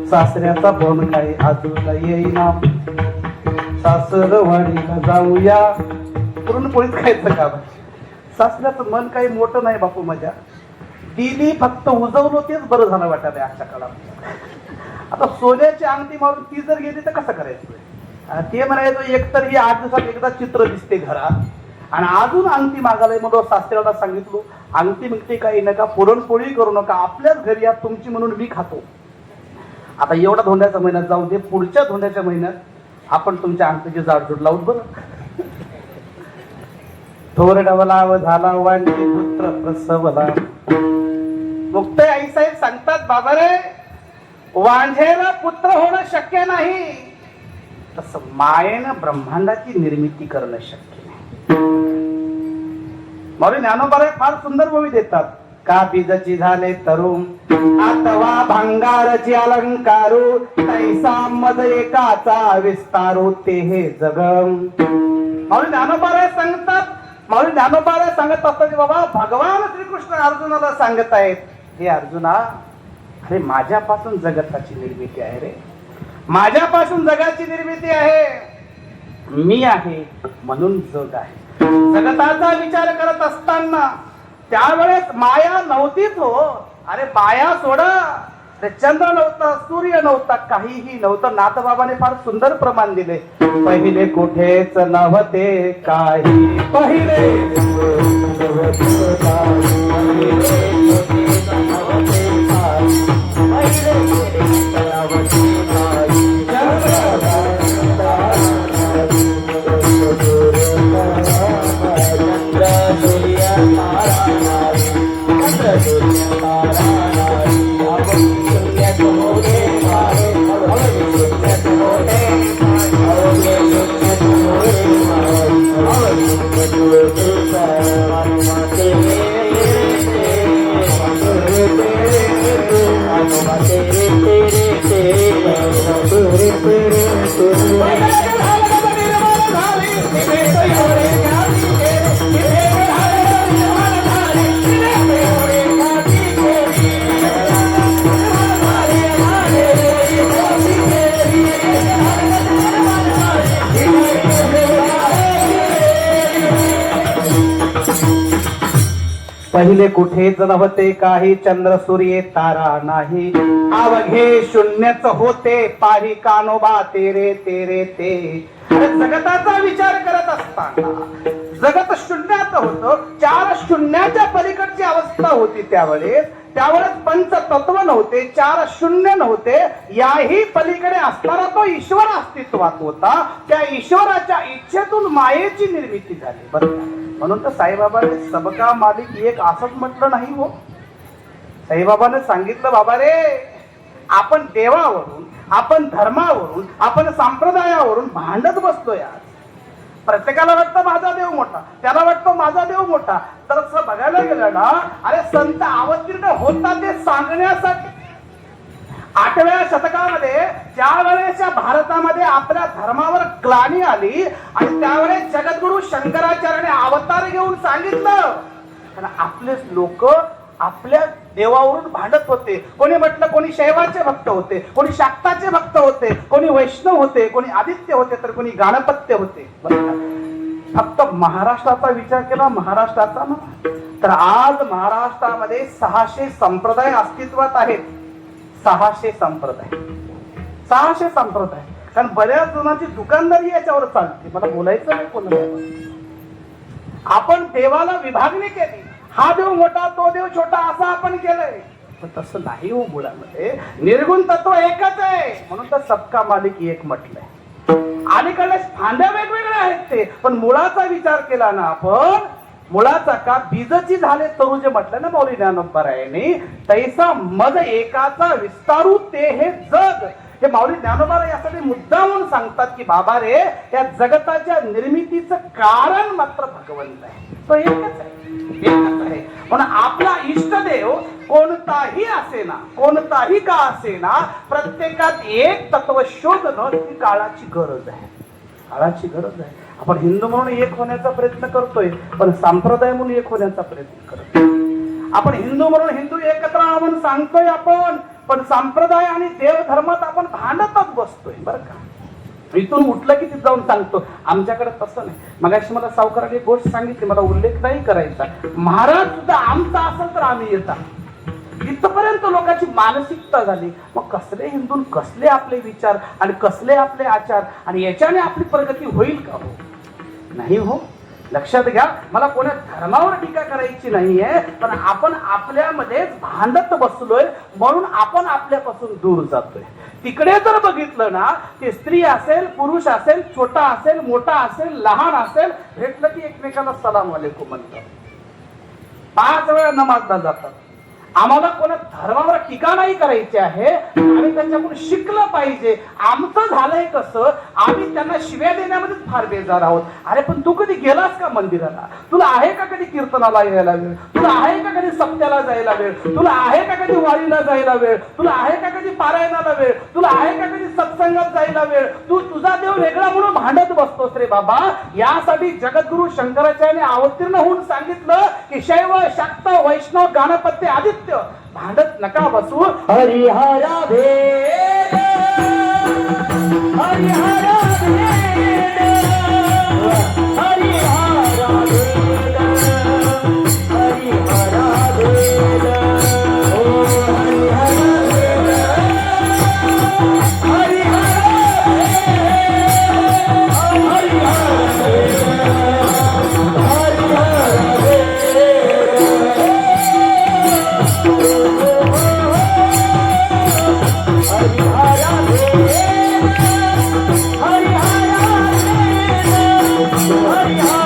सासऱ्याचा फोन काही अजून येईना, सासरवाडीला जाऊया, पुरणपोळीच खायचं का. सासऱ्याचं मन काही मोठं नाही बापू, मजा दिली फक्त उजवलो तेच बरं झालं वाटायला आजच्या काळात. आता सोन्याची अंगठी मारून ती जर गेली तर कसं करायचं. ते म्हणायचं एकतर ही 8 दिवसात एकदा चित्र दिसते घरात, आणि अजून अंगठी मागायला म्हणून सासऱ्याला सांगितलं अंगठी मिळते काही नका, पुरणपोळी करू नका, आपल्याच घरी या तुमची म्हणून मी खातो. आता एवढा धोंड्याच्या महिन्यात जाऊ दे, पुढच्या धोंड्याच्या महिन्यात आपण तुमच्या अंगठीची जाडजूड लावून बरं. थोर डवलाव झाला वांझे पुत्र प्रसवला. मुक्ताई आईसाहेब सांगतात, बाबा रे, वांझेला पुत्र होणं शक्य नाही, तसं मायेनं ब्रह्मांडाची निर्मिती करणं शक्य नाही. माऊली ज्ञानोबाराय फार सुंदर भूमी देतात. का बीजची झाले तरुण, अथवा भांगारची अलंकारू, तैसा मद एकाचा विस्तारू, ते हे जगम. माऊली ज्ञानोबाराय सांगतात, माऊली ज्ञानोबाराय सांगत असतात की बाबा, भगवान श्रीकृष्ण अर्जुनाला सांगत आहेत, हे अर्जुना, अरे माझ्यापासून जगताची निर्मिती आहे रे, माझ्यापासून जगाची निर्मिती आहे, मी आहे म्हणून जग आहे. जगताचा विचार करत असताना त्यावेळेस माया नव्हतीच हो. अरे माया सोडा, ते चंद्र नव्हता, सूर्य नव्हता, काहीही नव्हतं. नाथबाबाने फार सुंदर प्रमाण दिले. पहिले कुठेच नव्हते काही, पहिले पहिले कुठेच नव्हते काही, चंद्र सूर्य तारा नाही, अवघे शून्यच होते, पाही कानोबा तेरे तेरे ते. जगताचा विचार करत असताना जगत शून्यात होतं, 4 शून्याच्या पलीकडची अवस्था होती. त्यावेळेस पंचतत्व नव्हते, 4 शून्य नव्हते, याही पलीकडे असताना तो ईश्वर अस्तित्वात होता. त्या ईश्वराच्या इच्छेतून मायेची निर्मिती झाली. बरं, म्हणून तर साईबाबाने सबका मालिक एक असंच म्हटलं नाही हो. साईबाबाने सांगितलं, बाबा रे, आपण देवावरून, आपण धर्मावरून, आपण संप्रदायावरून भांडत बसतोय आज. प्रत्येकाला वाटतं माझा देव मोठा, त्याला वाटतं माझा देव मोठा. तर असं बघायला गेलं ना, अरे संत अवतीर्ण होता ते सांगण्यासाठी. 8व्या शतकामध्ये ज्या वेळेस भारतामध्ये आपल्या धर्मावर ग्लानी आली आणि त्यावेळेस जगद्गुरु शंकराचार्याने अवतार घेऊन सांगितलं, कारण आपले लोक आपल्या देवावरून भांडत होते. कोणी म्हटलं कोणी शैवाचे भक्त होते, कोणी शाक्ताचे भक्त होते, कोणी वैष्णव होते, कोणी आदित्य होते, तर कोणी गणपत्य होते. फक्त महाराष्ट्राचा विचार केला, महाराष्ट्राचा ना, तर आज महाराष्ट्रामध्ये 600 संप्रदाय अस्तित्वात आहेत. 600 संप्रदाय, 600 संप्रदाय. कारण बऱ्याच जणांची दुकानदारी याच्यावर चालते. मला बोलायचं नाही कोणाला. आपण देवाला विभागणी केली, हा देव मोठा, तो देव छोटा, असं आपण केलंय. पण तसं नाही हो. मुळामध्ये निर्गुण तत्व एकच आहे, म्हणून तर सबका मालिक एक म्हटलंय. अलीकडे फांद्या वेगवेगळ्या आहेत ते, पण मुळाचा विचार केला ना आपण, मुळाचा का बीजची झाले तरू जे म्हटलं ना मौली ज्ञानोबारायांनी, तैसा मज एकाचा विस्तारू ते हे जग. हे माऊली ज्ञानोबा यासाठी मुद्दामून सांगतात की बाबा रे, या जगताच्या निर्मितीचं कारण मात्र भगवंत आहे, तो एकच आहे. म्हणून आपला इष्टदेव कोणताही असेना, कोणताही का असेना, प्रत्येकात एक तत्व शोधणं ही काळाची गरज आहे, काळाची गरज आहे. आपण हिंदू म्हणून एक होण्याचा प्रयत्न करतोय, पण संप्रदाय म्हणून एक होण्याचा प्रयत्न करतोय. आपण हिंदू म्हणून हिंदू एकत्र म्हणून सांगतोय आपण, पण संप्रदाय आणि देव धर्मात आपण भांडतच बसतोय बरं का. इथून उठलं की तिथे जाऊन सांगतो आमच्याकडे तसं नाही. मगाशी मला सावकाराने एक गोष्ट सांगितली, मला उल्लेख नाही करायचा. महाराज सुद्धा आमचा असेल तर आम्ही येतात, इथपर्यंत लोकांची मानसिकता झाली. मग कसले हिंदू, कसले आपले विचार आणि कसले आपले आचार, आणि याच्याने आपली प्रगती होईल का? हो नाही हो. लक्षात घ्या, मला कोणा धर्मावर टीका करायची नाहीये, पण आपण आपल्यामध्येच भांडत बसलोय म्हणून आपण आपल्यापासून दूर जातोय. तिकडे जर बघितलं ना, ते स्त्री असेल, पुरुष असेल, छोटा असेल, मोठा असेल, लहान असेल, भेटलं की एकमेकाला सलाम वालेकुम म्हणतात, 5 वेळा नमाजला जातात. आम्हाला कोणा धर्मावर टीका नाही करायची आहे, आम्ही त्यांच्याकडून शिकलं पाहिजे. आमचं झालंय कसं, आम्ही त्यांना शिव्या देण्यामध्येच फार बेजार आहोत. अरे पण तू कधी गेलास का मंदिराला? तुला आहे का कधी कीर्तनाला यायला वेळ? तुला आहे का कधी सप्त्याला जायला वेळ? तुला आहे का कधी वारीला जायला वेळ? तुला आहे का कधी पारायणाला वेळ? तुला आहे का कधी सत्संगात जायला वेळ? तू तुझा देव वेगळा म्हणून भांडत बसतोस रे बाबा. यासाठी जगद्गुरु शंकराचार्याने अवतीर्ण होऊन सांगितलं की शैव, शाक्त, वैष्णव, गणपत्य, आदित्य भांडत नका बसू. हरिहरा भेद, हरिहरा भेद, हरिहरा भेद, हरिहरा भेद, ओ हरिहरा भेद, हरिहरा भेद, हरिहरा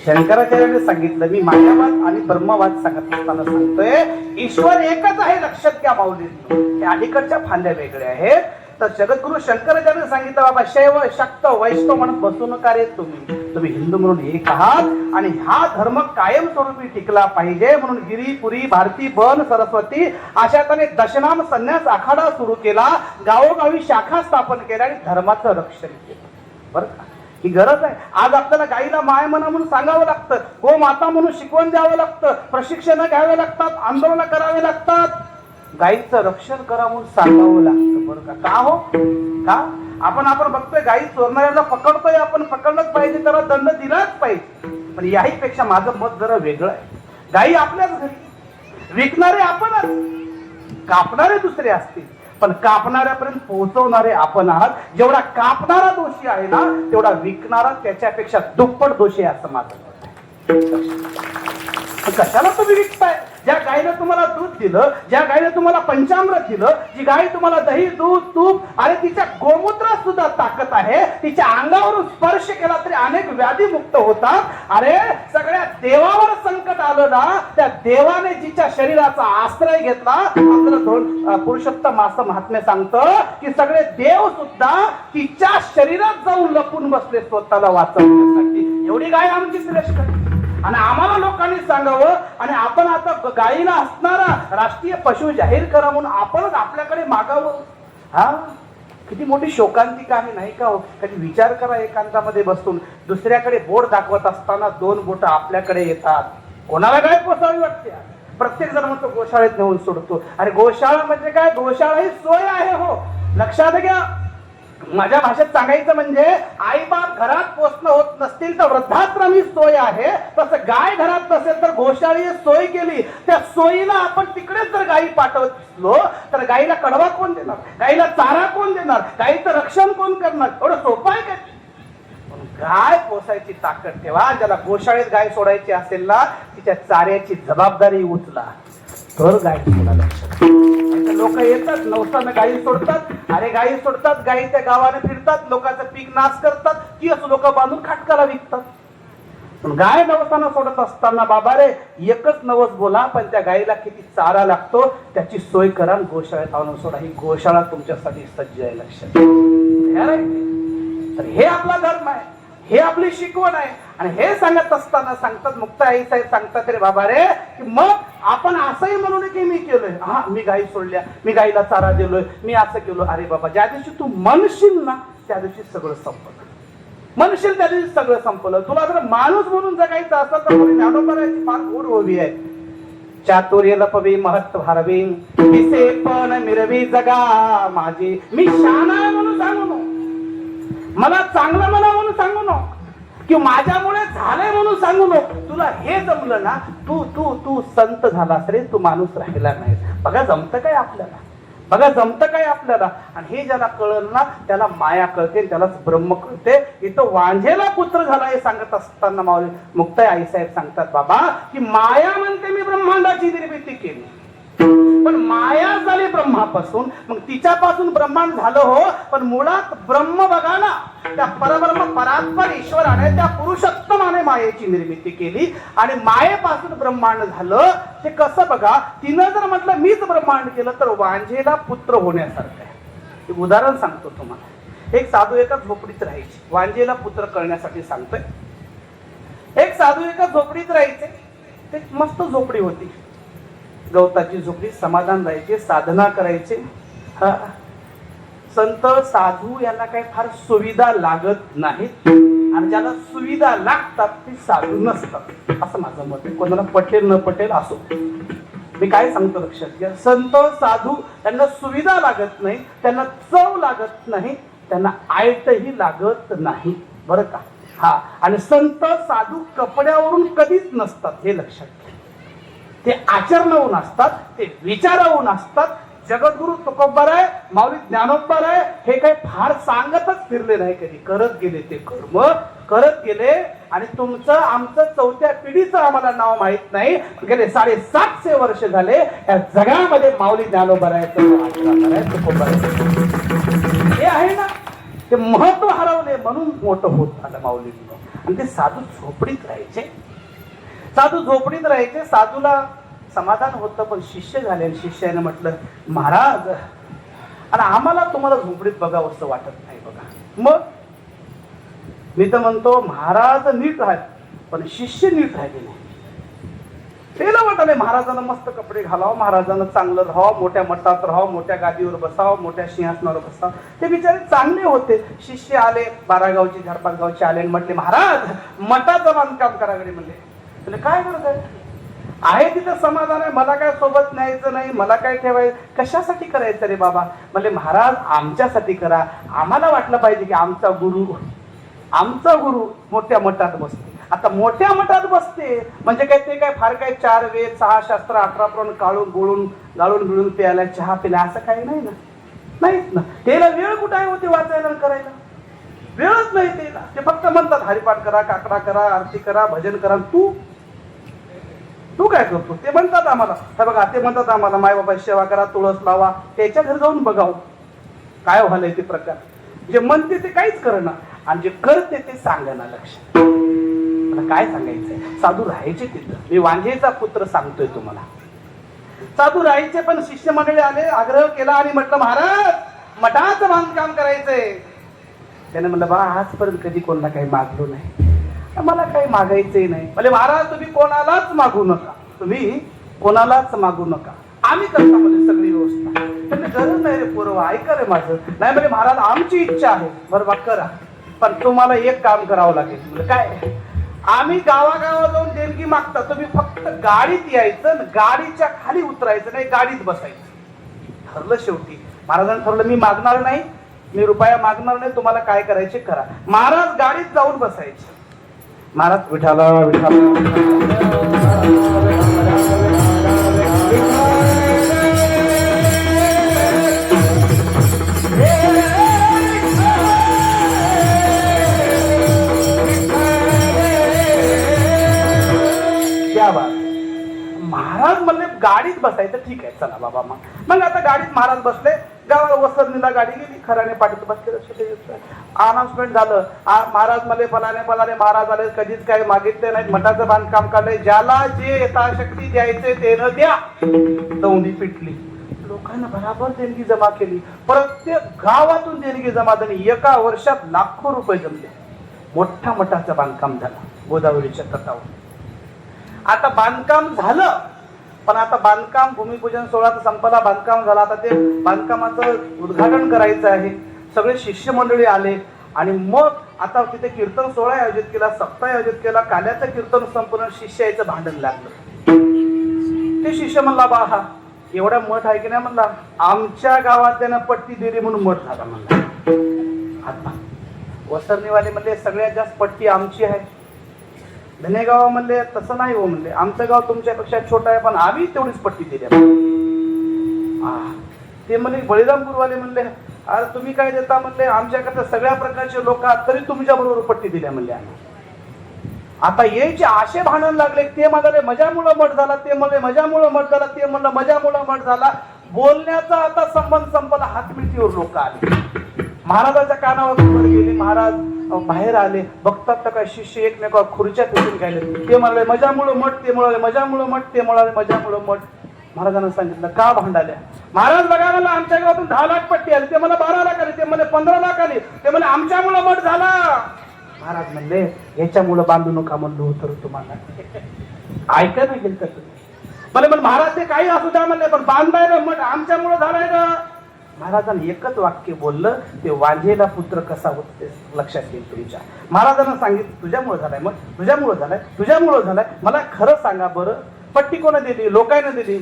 शंकराचार्याने सांगितलं, मी मायावाद आणि ब्रह्मवाद सांगत असताना सांगतोय ईश्वर एकच आहे. लक्षात घ्या माऊली, त्या अलीकडच्या फांद्या वेगळ्या आहेत. तर जगद्गुरु शंकराचार्याने सांगितलं, बाबा शैव, शाक्त, वैष्णव म्हणून बसू नका रे तुम्ही हिंदू म्हणून एक आहात आणि हा धर्म कायमस्वरूपी टिकला पाहिजे. म्हणून गिरी, पुरी, भारती, बन, सरस्वती अशा त्याने दशनाम संन्यास आखाडा सुरू केला, गावोगावी शाखा स्थापन केल्या आणि धर्माचं रक्षण केलं. बरं का, ही गरज आहे. आज आपल्याला गाईला माय म्हणा म्हणून सांगावं लागतं, गो माता म्हणून शिकवण द्यावं लागतं, प्रशिक्षण घ्यावे लागतात, आंदोलन करावे लागतात, गाईचं रक्षण करा म्हणून सांगावं लागतं. बरं का? का हो? का आपण बघतोय गाई चोरणाऱ्याला पकडतोय, आपण पकडलंच पाहिजे, त्याला दंड दिलाच पाहिजे. पण याहीपेक्षा माझं मत जरा वेगळं आहे. गाई आपल्याच घरी, विकणारे आपणच, कापणारे दुसरे असतील, पण कापणाऱ्यापर्यंत पोहोचवणारे आपण आहात. जेवढा कापणारा दोषी आहे ना, तेवढा विकणारा त्याच्यापेक्षा दुप्पट दोषी आहे असं माझं मत आहे. कशाला तुम्ही विकताय? ज्या गायीला तुम्हाला दूध दिलं, ज्या गायीने तुम्हाला पंचामृत दिलं, जी गाय तुम्हाला दही दूध तूप, अरे तिच्या गोमूत्रात सुद्धा ताकद आहे, तिच्या अंगावरून स्पर्श केला तरी अनेक व्याधी मुक्त होतात. अरे सगळ्या देवावर संकट आलं ना, त्या देवाने जिच्या शरीराचा आश्रय घेतला. पुरुषोत्तम असं महात्म्य सांगतं की सगळे देव सुद्धा तिच्या शरीरात जाऊन लपून बसले स्वतःला वाचवण्यासाठी. एवढी गाय आमची श्रेष्ठ. आणि आम्हाला लोकांनी सांगावं, आणि आपण आता गायीला असणारा राष्ट्रीय पशु जाहीर करा म्हणून आपणच आपल्याकडे मागावं. हा किती मोठी शोकांतिका आहे नाही का हो? कधी विचार करा, एकांतामध्ये बसून दुसऱ्याकडे बोट दाखवत असताना दोन बोट आपल्याकडे येतात. कोणाला गाय पोसावी वाटते? प्रत्येक जण म्हणतो गोशाळेत नेऊन सोडतो. अरे गोशाळा म्हणजे काय? गोशाळा ही सोय आहे हो, लक्षात घ्या. माझ्या भाषेत सांगायचं म्हणजे आई बाप घरात पोचणं होत नसतील तर वृद्धाश्रम ही सोय आहे. तसं गाय घरात नसेल तर गोशाळी सोय केली. त्या सोयीला आपण तिकडेच जर गायी पाठवत असलो तर गायीला कडवा कोण देणार? गायीला चारा कोण देणार? गायीचं रक्षण कोण करणार? एवढं सोपं आहे का? गाय पोसायची ताकद ठेवा. ज्याला गोशाळेत गाय सोडायची असेल ना, तिच्या चाऱ्याची जबाबदारी उचला तर गाय सोडा. लोक येतात नवसानं गायी सोडतात. अरे गायी सोडतात, गायी त्या गावाने फिरतात, लोकांचं पीक नाश करतात, की असं लोक बांधून खाटकाला विकतात. पण गाय नवसानं सोडत असताना बाबा रे एकच नवस बोला, पण त्या गायीला किती चारा लागतो त्याची सोय करा, गोशाळेत आणून सोडा. ही गोशाळा तुमच्यासाठी सज्ज आहे, लक्षात. तर हे आपला धर्म आहे, हे आपली शिकवण आहे. आणि हे सांगत असताना सांगतात, मुक्ता आई साहेब सांगतात रे बाबा रे, की मग आपण असंही म्हणून की मी केलोय, हा मी गायी सोडल्या, मी गायीला चारा दिलोय, मी असं केलो. अरे बाबा ज्या दिवशी तू म्हणशील ना त्या दिवशी सगळं संपलं. म्हणशील त्या दिवशी सगळं संपलं. तुला जर माणूस म्हणून जगायचं असेल तर ज्ञानोबराची फार गोड ओवी आहे. चातुर्य लपवी महत्व हरवी, विसे पण मिरवी जगा माझी. मी शहाणा आहे म्हणून सांगू नको, मला चांगलं म्हणा म्हणून सांगू नको, किंवा माझ्यामुळे झालंय म्हणून सांगू नको. तुला हे जमलं ना, तू तू तू संत झालास रे, तू माणूस राहिला नाही. बघा जमतं काय आपल्याला, बघा जमतं काय आपल्याला. आणि हे ज्याला कळलं ना त्याला माया कळते, त्यालाच ब्रह्म कळते. इथं वांझेला पुत्र झाला हे सांगत असताना माऊली मुक्ताई आई साहेब सांगतात बाबा की माया म्हणते मी ब्रह्मांडाची निर्मिती केली, पण माया झाली ब्रह्मापासून, मग तिच्यापासून ब्रह्मांड झालं हो. पण मुळात ब्रह्म बघा ना, त्या परब्रह्म परात्पर ईश्वराने त्या पुरुषोत्तमाने मायेची निर्मिती केली आणि मायेपासून ब्रह्मांड झालं. ते कसं बघा, तिनं जर म्हटलं मीच ब्रह्मांड केलं तर वांझेला पुत्र होण्यासारखं आहे. एक उदाहरण सांगतो तुम्हाला. एक साधू एका झोपडीत राहायचे, वांझेला पुत्र करण्यासाठी सांगतोय. एक साधू एका झोपडीत राहायचे. ते मस्त झोपडी होती, गवताची झोपडी, समाधान राहायचे, साधना करायचे. संत साधू यांना काही फार सुविधा लागत नाहीत, आणि ज्याला सुविधा लागतात ते साधू नसतात असं माझं मत आहे. कोणाला पटेल न पटेल असो, मी काय सांगतो लक्षात घ्या. संत साधू त्यांना सुविधा लागत नाही, त्यांना चव लागत नाही, त्यांना आयतही लागत नाही, बरं का. हा, आणि संत साधू कपड्यावरून कधीच नसतात हे लक्षात घ्या. ते आचरणावरून असतात, ते विचारावरून असतात. जगद्गुरु तुकोबाराय, माऊली ज्ञानोबाराय हे काही फार सांगतच फिरले नाही कधी, करत गेले. ते कर्म करत गेले. आणि तुमचं आमचं चौथ्या पिढीचं आम्हाला नाव माहित नाही, गेले 750 वर्ष झाले या जगामध्ये माऊली ज्ञानोबारायचं तुकोबाराय हे आहे ना, ते महत्व हरवले म्हणून मोठं होत आलं माऊलींना. आणि ते साधू झोपडीत राहायचे, साधू झोपडीत राहायचे. साधूला समाधान होतं, पण शिष्य झाले. शिष्याने म्हटलं महाराज, आणि आम्हाला तुम्हाला झोपडीत बघावं असं वाटत नाही बघा. मग मी तर म्हणतो महाराज नीट राहत, पण शिष्य नीट राहिले नाही. त्याला वाटलं महाराजांना मस्त कपडे घालावं, महाराजांना चांगलं राहावं, मोठ्या मठात राहावं, मोठ्या गादीवर बसावं, मोठ्या सिंहासनावर बसावं. ते बिचारे चांगले होते. शिष्य आले, 12 गावचे 4-5 गावचे आले आणि म्हटले महाराज मठाचं बांधकाम कराकडे. म्हणले काय करत आहे तिथं समाधान आहे, मला काय सोबत न्यायचं नाही, मला काय ठेवायचं, कशासाठी करायचं रे बाबा. म्हणले महाराज आमच्यासाठी करा. आम्हाला वाटलं पाहिजे की आमचा गुरु मोठ्या मठात बसते. आता मोठ्या मठात बसते म्हणजे काय, ते काय फार काय 4 वेद 6 शास्त्र 18 पुराण गाळून बिळून प्यायला, चहा पिला असं काही नाही ना, नाहीच ना. त्याला वेळ कुठे आहे होते वाचायला करायला, वेळच नाही त्याला. ते फक्त म्हणतात हरिपाठ करा, काकडा करा, आरती करा, भजन करा. तू काय करतो? ते म्हणतात आम्हाला, हे बघा ते म्हणतात आम्हाला मायबापाची सेवा करा, तुळस लावा. त्याच्या घरी जाऊन बघावं काय व्हायलंय ते प्रकार. जे म्हणते ते काहीच करणं आणि जे करते ते सांगणं. लक्ष, आता काय सांगायचंय, साधू राहायचे तिथं. मी वांजेचा पुत्र सांगतोय तुम्हाला. साधू राहायचे, पण शिष्य मंडळी आले, आग्रह केला आणि म्हटलं महाराज मठाचं बांधकाम करायचंय. त्याने म्हणलं बा आजपर्यंत कधी कोणाला काही मागलो नाही, मला काही मागायचंही नाही. म्हणजे महाराज तुम्ही कोणालाच मागू नका, तुम्ही कोणालाच मागू नका, आम्ही करता म्हणजे सगळी व्यवस्था. म्हणजे गरज नाही रे पूर्व, ऐका रे माझं. नाही म्हणजे महाराज आमची इच्छा आहे. बरोबर करा, पण तुम्हाला एक काम करावं लागेल. म्हणजे काय? आम्ही गावागावा जाऊन देणगी मागता, तुम्ही फक्त गाडीत यायचं, गाडीच्या खाली उतरायचं नाही, गाडीत बसायचं. ठरलं शेवटी. महाराजांनी ठरलं मी मागणार नाही, मी रुपया मागणार नाही, तुम्हाला काय करायचे करा. महाराज गाडीत जाऊन बसायचे. महाराज विठाला क्या बात. महाराज म्हणले गाडीत बसायचं. ठीक आहे चला बाबा. मग आता गाडीत महाराज बसले. गावाला वसरणीला गाडी गेली, खराने पाठीत बसले. अनाउन्समेंट झालं, महाराज मला फलाने महाराज आले, कधीच काही मागितले नाहीत, मठाचं बांधकाम काढलंय, ज्याला जे यथाशक्ती द्यायचे ते न द्या. दौंडी पिटली. लोकांना बराबर देणगी जमा केली. प्रत्येक गावातून देणगी जमा झाली. एका वर्षात लाखो रुपये जमले. मोठ्या मठाचं बांधकाम झालं गोदावरीच्या तटावर. आता बांधकाम झालं, पण आता बांधकाम भूमिपूजन सोहळा संपला, बांधकाम झाला. आता ते बांधकामाचं उद्घाटन करायचं आहे. सगळे शिष्य मंडळी आले आणि मग आता तिथे कीर्तन सोहळा आयोजित केला, सप्ताह आयोजित केला. काल्याचं कीर्तन संपूर्ण शिष्याचं भांडण लागलं. ते शिष्य म्हणला बा हा एवढा मठ आहे की नाही, म्हणला आमच्या गावात त्यानं पट्टी दिली म्हणून मठ झाला. म्हणला आता वसरणीवाले म्हणले सगळ्यात जास्त पट्टी आमची आहे. धनेगाव म्हणले तसं नाही हो, म्हणले आमचं गाव तुमच्यापेक्षा छोटं आहे, पण आम्ही तेवढीच पट्टी दिली. ते म्हणले बळीरामपूरवाले म्हणले अरे तुम्ही काय देता, म्हणले आमच्याकडे सगळ्या प्रकारचे लोक आहात तरी तुमच्या बरोबर पट्टी दिल्या म्हणले आम्ही. आता यायचे आशे भांडण लागले. ते म्हणाले मजामुळं मठ झाला, ते म्हणले मजामुळं मठ झाला, ते म्हणलं मजामुळं मठ झाला. बोलण्याचा आता संबंध संपला. हातमिटीवर लोक आले. महाराजाच्या कानावर गेले. महाराज बाहेर आले. बघतात तर काय शिष्य एकमेकावर खुर्च्या फेकून गेले. ते म्हणाले मजामुळं मठ, ते म्हणाले मजामुळं मठ, ते म्हणाले मजामुळं मठ. महाराजांना सांगितलं का भांडाल्या. महाराज बघा मला आमच्या गावातून 10 लाख पट्टी आली, ते मला 12 लाख आली, ते मला 15 लाख आली, ते मला आमच्यामुळं मठ झाला. महाराज म्हणले याच्यामुळं बांधू नका म्हणलो होतं तुम्हाला. ऐका नाही गेलं तुम्ही. मला महाराज ते काही असू द्या म्हणले, पण बांधायला मठ आमच्यामुळं झालाय ना. महाराजांनी एकच वाक्य बोललं, ते वांजेला पुत्र कसा होत ते लक्षात येईल तुमच्या. महाराजांना सांगितलं तुझ्यामुळे झालाय, मग तुझ्यामुळे झालाय, तुझ्यामुळे झालाय. मला खरं सांगा बरं, पट्टी कोणा दिली, लोकांना दिली,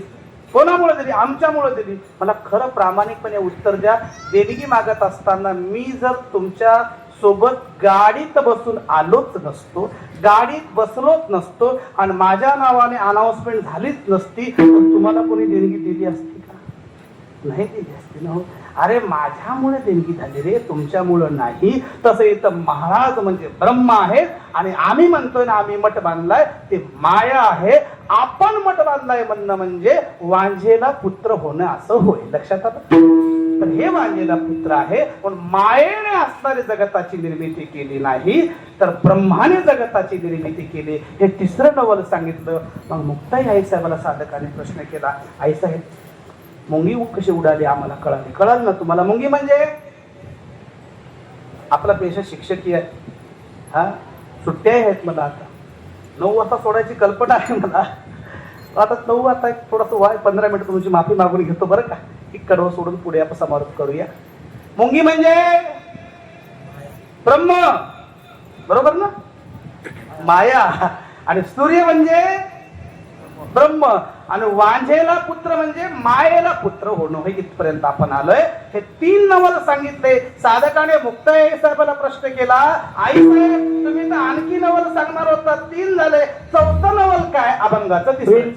कोणामुळे दिली, आमच्यामुळे दिली. मला खरं प्रामाणिकपणे उत्तर द्या. देणगी मागत असताना मी जर तुमच्या सोबत गाडीत बसून आलोच नसतो, गाडीत बसलोच नसतो आणि माझ्या नावाने अनाउन्समेंट झालीच नसती, तर तुम्हाला कोणी देणगी दिली असती का? नाही दिली असती ना. अरे माझ्यामुळे देणगी झाली रे, तुमच्यामुळं नाही. तसं इथं महाराज म्हणजे ब्रह्म आहे आणि आम्ही म्हणतोय ना आम्ही मठ बांधलाय, ते माया आहे. आपण मठ बांधलाय म्हणणं म्हणजे वांजेला पुत्र होणं असं होय. लक्षात आलं. तर हे वांजेला पुत्र आहे, पण मायेने असणारी जगताची निर्मिती केली नाही, तर ब्रह्माने जगताची निर्मिती केली. हे तिसरं नवल सांगितलं. मग मुक्ताई आईसाहेबाला साधकाने प्रश्न केला, आईसाहेब मुंगी कशी उडाली आम्हाला कळाली. कळाल ना तुम्हाला. मुंगी म्हणजे आपला पेशा शिक्षकी आहे. हा सुट्ट्या आहेत मला. आता 9 वाजता सोडायची कल्पना आहे मला. आता 9 वाजता थोडंसं 15 मिनिट तुमची माफी मागून घेतो बरं का. एक कडवं सोडून पुढे आपण समारोप करूया. मुंगी म्हणजे ब्रह्म, बरोबर ना, माया. आणि सूर्य म्हणजे ब्रह्म. आणि वांझेला पुत्र म्हणजे मायेला पुत्र होणं. हे इथपर्यंत आपण आलोय. हे 3 नवल सांगितले. साधकाने मुक्ताई साहेबाला प्रश्न केला, आई साहेब तुम्ही तर आणखी नवल सांगणार होता, 3 झाले, 4थं नवल काय? अभंगाचं तिसरं.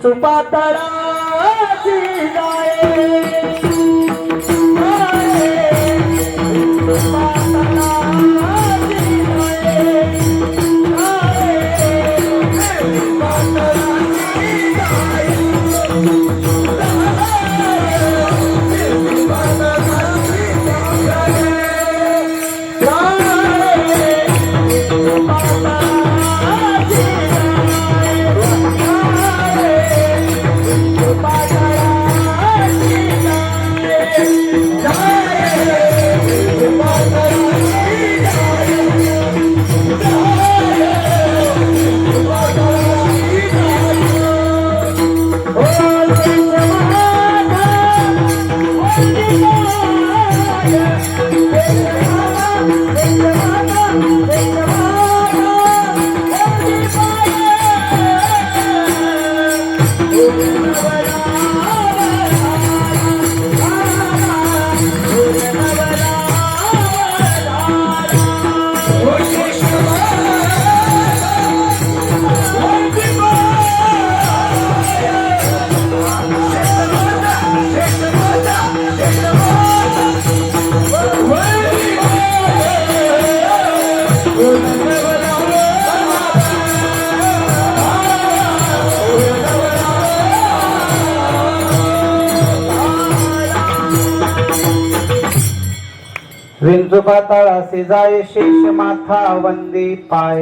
विंचू पाताळासे जाय शेष माथा वंदे पाय.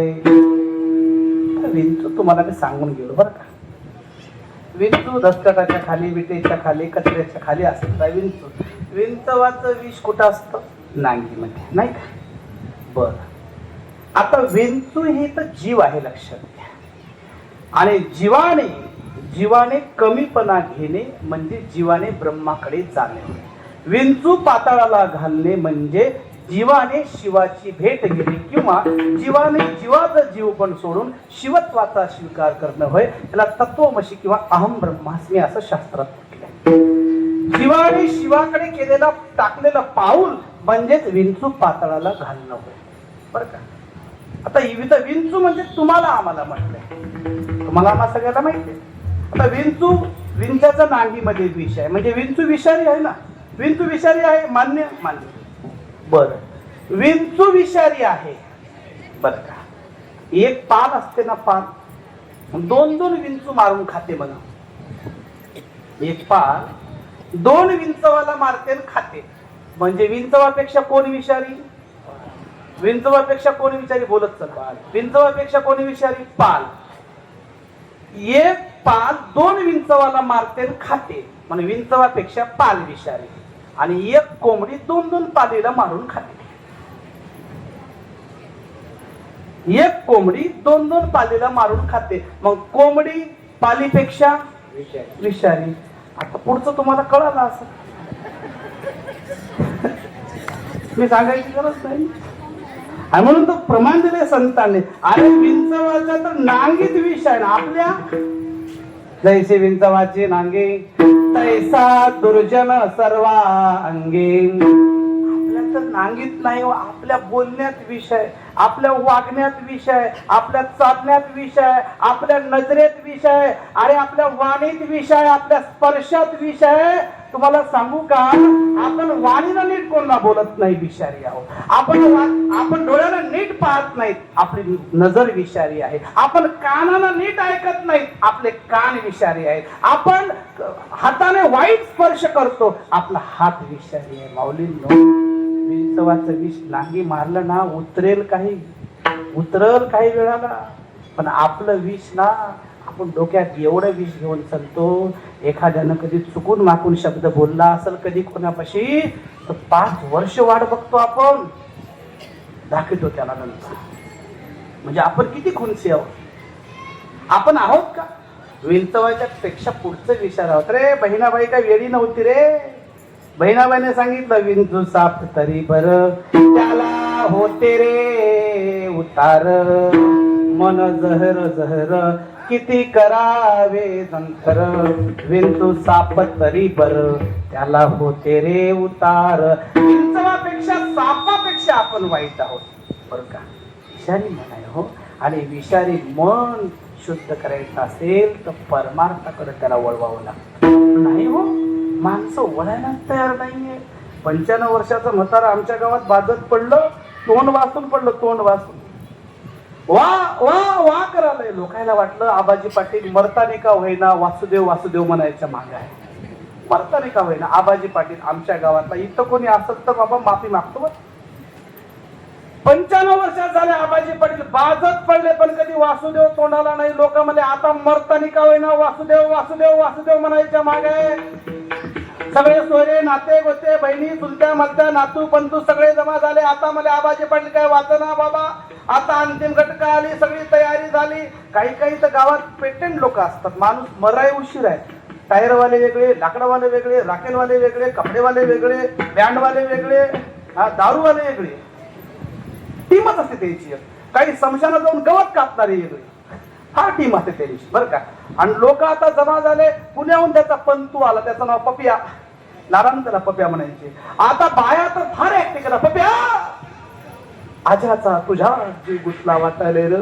विंचू तुम्हाला मी सांगून गेलो बरं का. विंचू दस्तकाच्या खाली, विटेच्या खाली, कचऱ्याच्या खाली असत विंचू. विंचवाचं विष कुठं असतं? नांगीमध्ये, नाही का? बर, आता विंचू ही तर जीव आहे, लक्षात घ्या. आणि जीवाने कमीपणा घेणे म्हणजे जीवाने ब्रह्माकडे जाणे. विंचू पाताळाला घालणे म्हणजे जीवाने शिवाची भेट घेणे किंवा जीवाने जीवाचा जीव पण सोडून शिवत्वाचा स्वीकार करणं होय. त्याला तत्वमशी किंवा अहम ब्रह्मास्मी असं शास्त्रात म्हटलंय. जीवाने शिवाकडे केलेला टाकलेलं पाऊल म्हणजेच विंचू पाताळाला घालणं होय, बरं का. आता इथं विंचू म्हणजे तुम्हाला आम्हाला म्हटलंय, तुम्हाला आम्हाला सगळ्याला माहिती आहे. आता विंचाचा नांगीमध्ये विष आहे म्हणजे विंचू विषारी आहे ना. विंचू विषारी आहे, मान्य बर. विंचू विषारी आहे बर का. एक पाल असते ना, पाल, दोन विंचू मारून खाते म्हणा. एक पाल 2 विंचवाला मारते आणि खाते म्हणजे विंचवापेक्षा कोण विषारी? विंचवापेक्षा कोण विषारी? बोलत चला. विंचवापेक्षा कोण विषारी? पाल. एक पाल 2 विंचवाला मारते आणि खाते म्हणजे विंचवापेक्षा पाल विषारी. आणि एक कोंबडी 2 पालीला मारून खाते. एक कोंबडी 2 पालीला मारून खाते मग कोंबडी पालीपेक्षा विषारी. आता पुढचं तुम्हाला कळालं असं, मी सांगायची गरज नाही. आणि म्हणून तो प्रमाण दिले संतांनी. अरे विंचवाच्या तर नांगीत विष आहे ना. आपल्या जैसे विंचवाचे नांगे तैसा दुर्जन सर्वा अंगे. आपल्या तर नांगीत नाही, आपल्या बोलण्यात विष आहे, आपल्या वागण्यात विष आहे, आपल्या चालण्यात विष आहे, आपल्या नजरेत विष आहे, अरे आपल्या वाणीत विष आहे, आपल्या स्पर्शात विष आहे. तुम्हाला सांगू का, आपण वाणीला नीट कोणाला बोलत नाही, विषारी आहोत. आपण डोळ्याला नीट पाहत नाहीत, आपली नजर विषारी आहे. आपण कानाला नीट ऐकत नाहीत, आपले कान विषारी आहेत. आपण हाताने वाईट स्पर्श करतो, आपला हात विषारी आहे. माऊलींनो, विंचवाचं विष नांगी मारलं ना उतरेल काही वेळाला, पण आपलं विष ना आपण डोक्यात एवढं विष घेऊन चालतो. एखाद्यानं कधी चुकून माकून शब्द बोलला असेल कधी कोणापाशी तर 5 वर्ष वाट बघतो आपण, दाखवतो त्याला नंतर. म्हणजे आपण किती खुनसी आहोत. आपण आहोत का? विंचवाच्या पेक्षा पुढचं विचार आहोत. रे बहिणाबाई काय वेळी नव्हती रे. बहिणाबाईने सांगितलं विंचू साप तरी बर त्याला होते रे उतार. मन जहर किती करावे नंतर. विंचू साप तरी बर त्याला होते रे उतार. विंचवापेक्षा सापापेक्षा आपण वाईट आहोत बरं का. विषारी मन आहे हो. आणि विषारी मन शुद्ध करायचं असेल तर परमार्थाकडे त्याला वळवावं लागतं. नाही हो, माणसं वळायला तयार नाहीये. 95 वर्षाचं म्हातारं आमच्या गावात बाजत पडलं, तोंड वाचून पडलं, तोंड वाचून वा वा वा करायला. लोकायला वाटलं आबाजी पाटील मरताने का होईना वासुदेव वासुदेव म्हणायच्या मागे आहे. मरताने का होईना आबाजी पाटील आमच्या गावातला. इथं कोणी असत तर बाबा माफी मागतो. 95 वर्षात झाले आबाजी पाटील बाजत पडले पण कधी वासुदेव तोंडाला नाही. लोक म्हणले आता मरतानी का होईना वासुदेव वासुदेव वासुदेव म्हणायच्या मागे. सगळे सोयरे नाते गोते बहिणी चुलत्या मलत्या नातू पंतू सगळे जमा झाले. आता मला आबाजी पाटील काय वाचना बाबा. आता अंतिम घटका आली, सगळी तयारी झाली. काही तर गावात पेटंट लोक असतात. माणूस मराय उशीर आहे. टायरवाले वेगळे, लाकडवाले वेगळे, राखेलवाले वेगळे, कपडेवाले वेगळे, बँडवाले वेगळे, दारूवाले वेगळे. टीमच असते त्यांची. काही समशानात जाऊन गवत कापणारे वेगळे. हा टीम असते त्यांची बरं का. आणि लोक आता जमा झाले. पुण्याहून त्याचा पंतू आला, त्याचं नाव पप्या. नारायण त्याला पप्या म्हणायचे. आता बाया तर फार ऍक्टिंग करा. पप्या आजाचा तुझ्या जीव गुतला वाटायले र.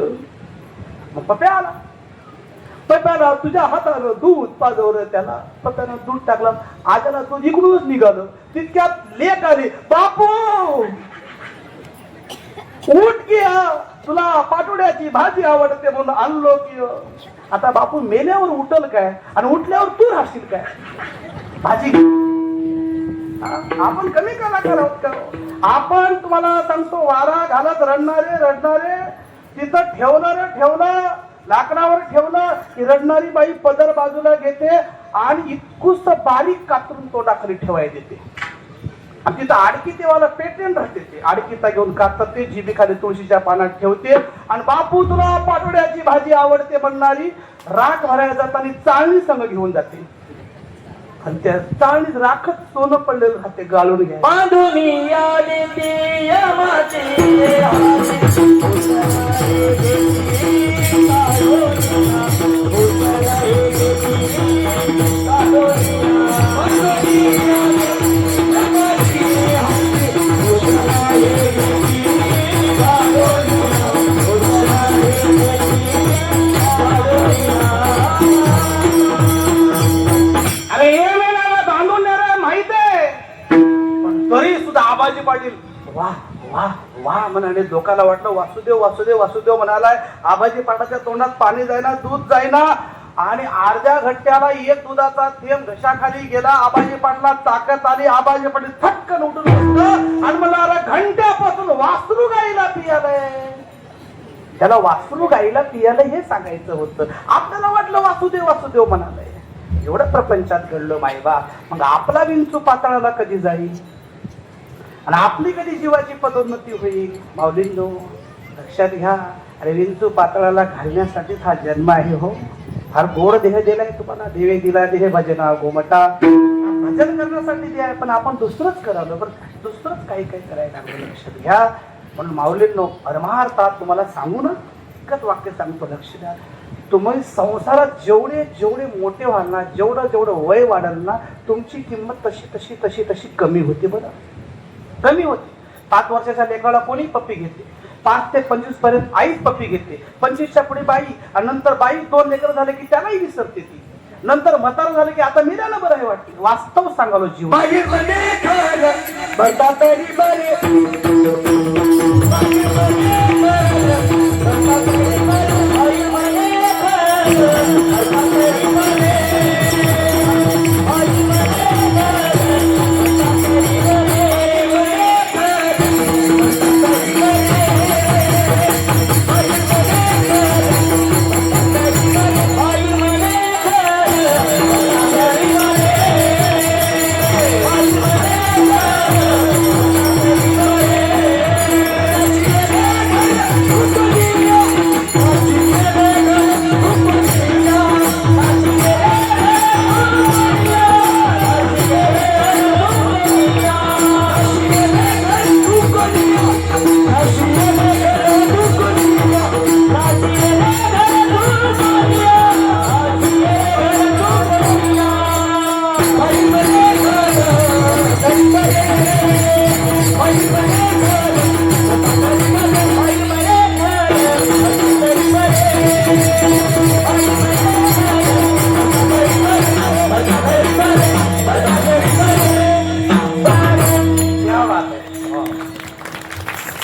मग पप्या आला. पप्याला तुझ्या हातानं दूध पाजवलं. त्याला पप्यानं दूध टाकलं. आजाला दूध इकडूनच निघालं. तितक्यात लेक आली. बापू उठ गया, तुला पाटोड्याची भाजी आवडते म्हणून आणलो की. आता बापू मेल्यावर उठल काय आणि उठल्यावर तू राहशील काय? भाजी आपण कमी कलाकार आहोत का हो? आपण तुम्हाला सांगतो वारा घालत रडणारे तिथं ठेवलं लाकडावर ठेवलं की रडणारी बाई पदर बाजूला घेते आणि इतकुस बारीक कातरून तोंडाखाली ठेवायला देते. आणि तिथं आडकी तेव्हाला पेटेंट राहते. ते आडकीता घेऊन काढतात ते जिबी खाली तुळशीच्या पानात ठेवते. आणि बापू तुला पाटोड्याची भाजी आवडते म्हणणारी राख भरायला जाताना चाळणी संग घेऊन जाते. आणि त्या चाळणीत राखत सोनं पडलेलं राहते गाळून घ्या. बांधुनी आली ती यमाची अरे हे वेळेला बांधून नेणार माहित आहे. पण तरी सुद्धा आबाजी पाटील वाह वाह वाह म्हणाले. लोकांना वाटलं वासुदेव म्हणालाय. आबाजी पाटाच्या तोंडात पाणी जाईना, दूध जाईना. आणि अर्ध्या घट्ट्याला एक दुधाचा थेंब घशाखाली गेला. आबाजी पाटला ताकद आली. आबाजी पाटील थटकन उठून बसलं आणि मला घंट्यापासून वासरू गाईला पियालंय. त्याला वासरू गाईला पियालं हे सांगायचं होतं. आपल्याला वाटलं वासुदेव म्हणालंय. एवढं प्रपंचात घडलं मायबा. मग आपला विंचू पाताळाला कधी जाईल आणि आपली कधी जीवाची पदोन्नती होईल? माऊलींनो लक्षात घ्या. अरे विंचू पाताळाला घालण्यासाठीच हा जन्म आहे हो. फार गोड देह दिलाय तुम्हाला. देवे दिला देह भजना गोमटा. भजन करण्यासाठी द्या. पण आपण दुसरंच करावं. पण दुसरंच काही करायला लागलं. लक्षात घ्या. म्हणून माऊलींनो परमार्थात तुम्हाला सांगू ना एकच वाक्य सांगतो. लक्ष द्या. तुम्ही संसारात जेवढे मोठे व्हाल ना, जेवढं वय वाढल ना, तुमची किंमत तशी कमी होते. बरं कमी होते. 5 वर्षाच्या लेकराला कोणी पप्पी घेते. 5 ते 25 पर्यंत आईच पप्पी घेते. 25च्या पुढे बाई. आणि नंतर बाई 2 लेकर झाले की त्यालाही विसरते ती. नंतर म्हातार झालं की आता मिळालं बरं आहे वाटते. वास्तव सांगालो जीवन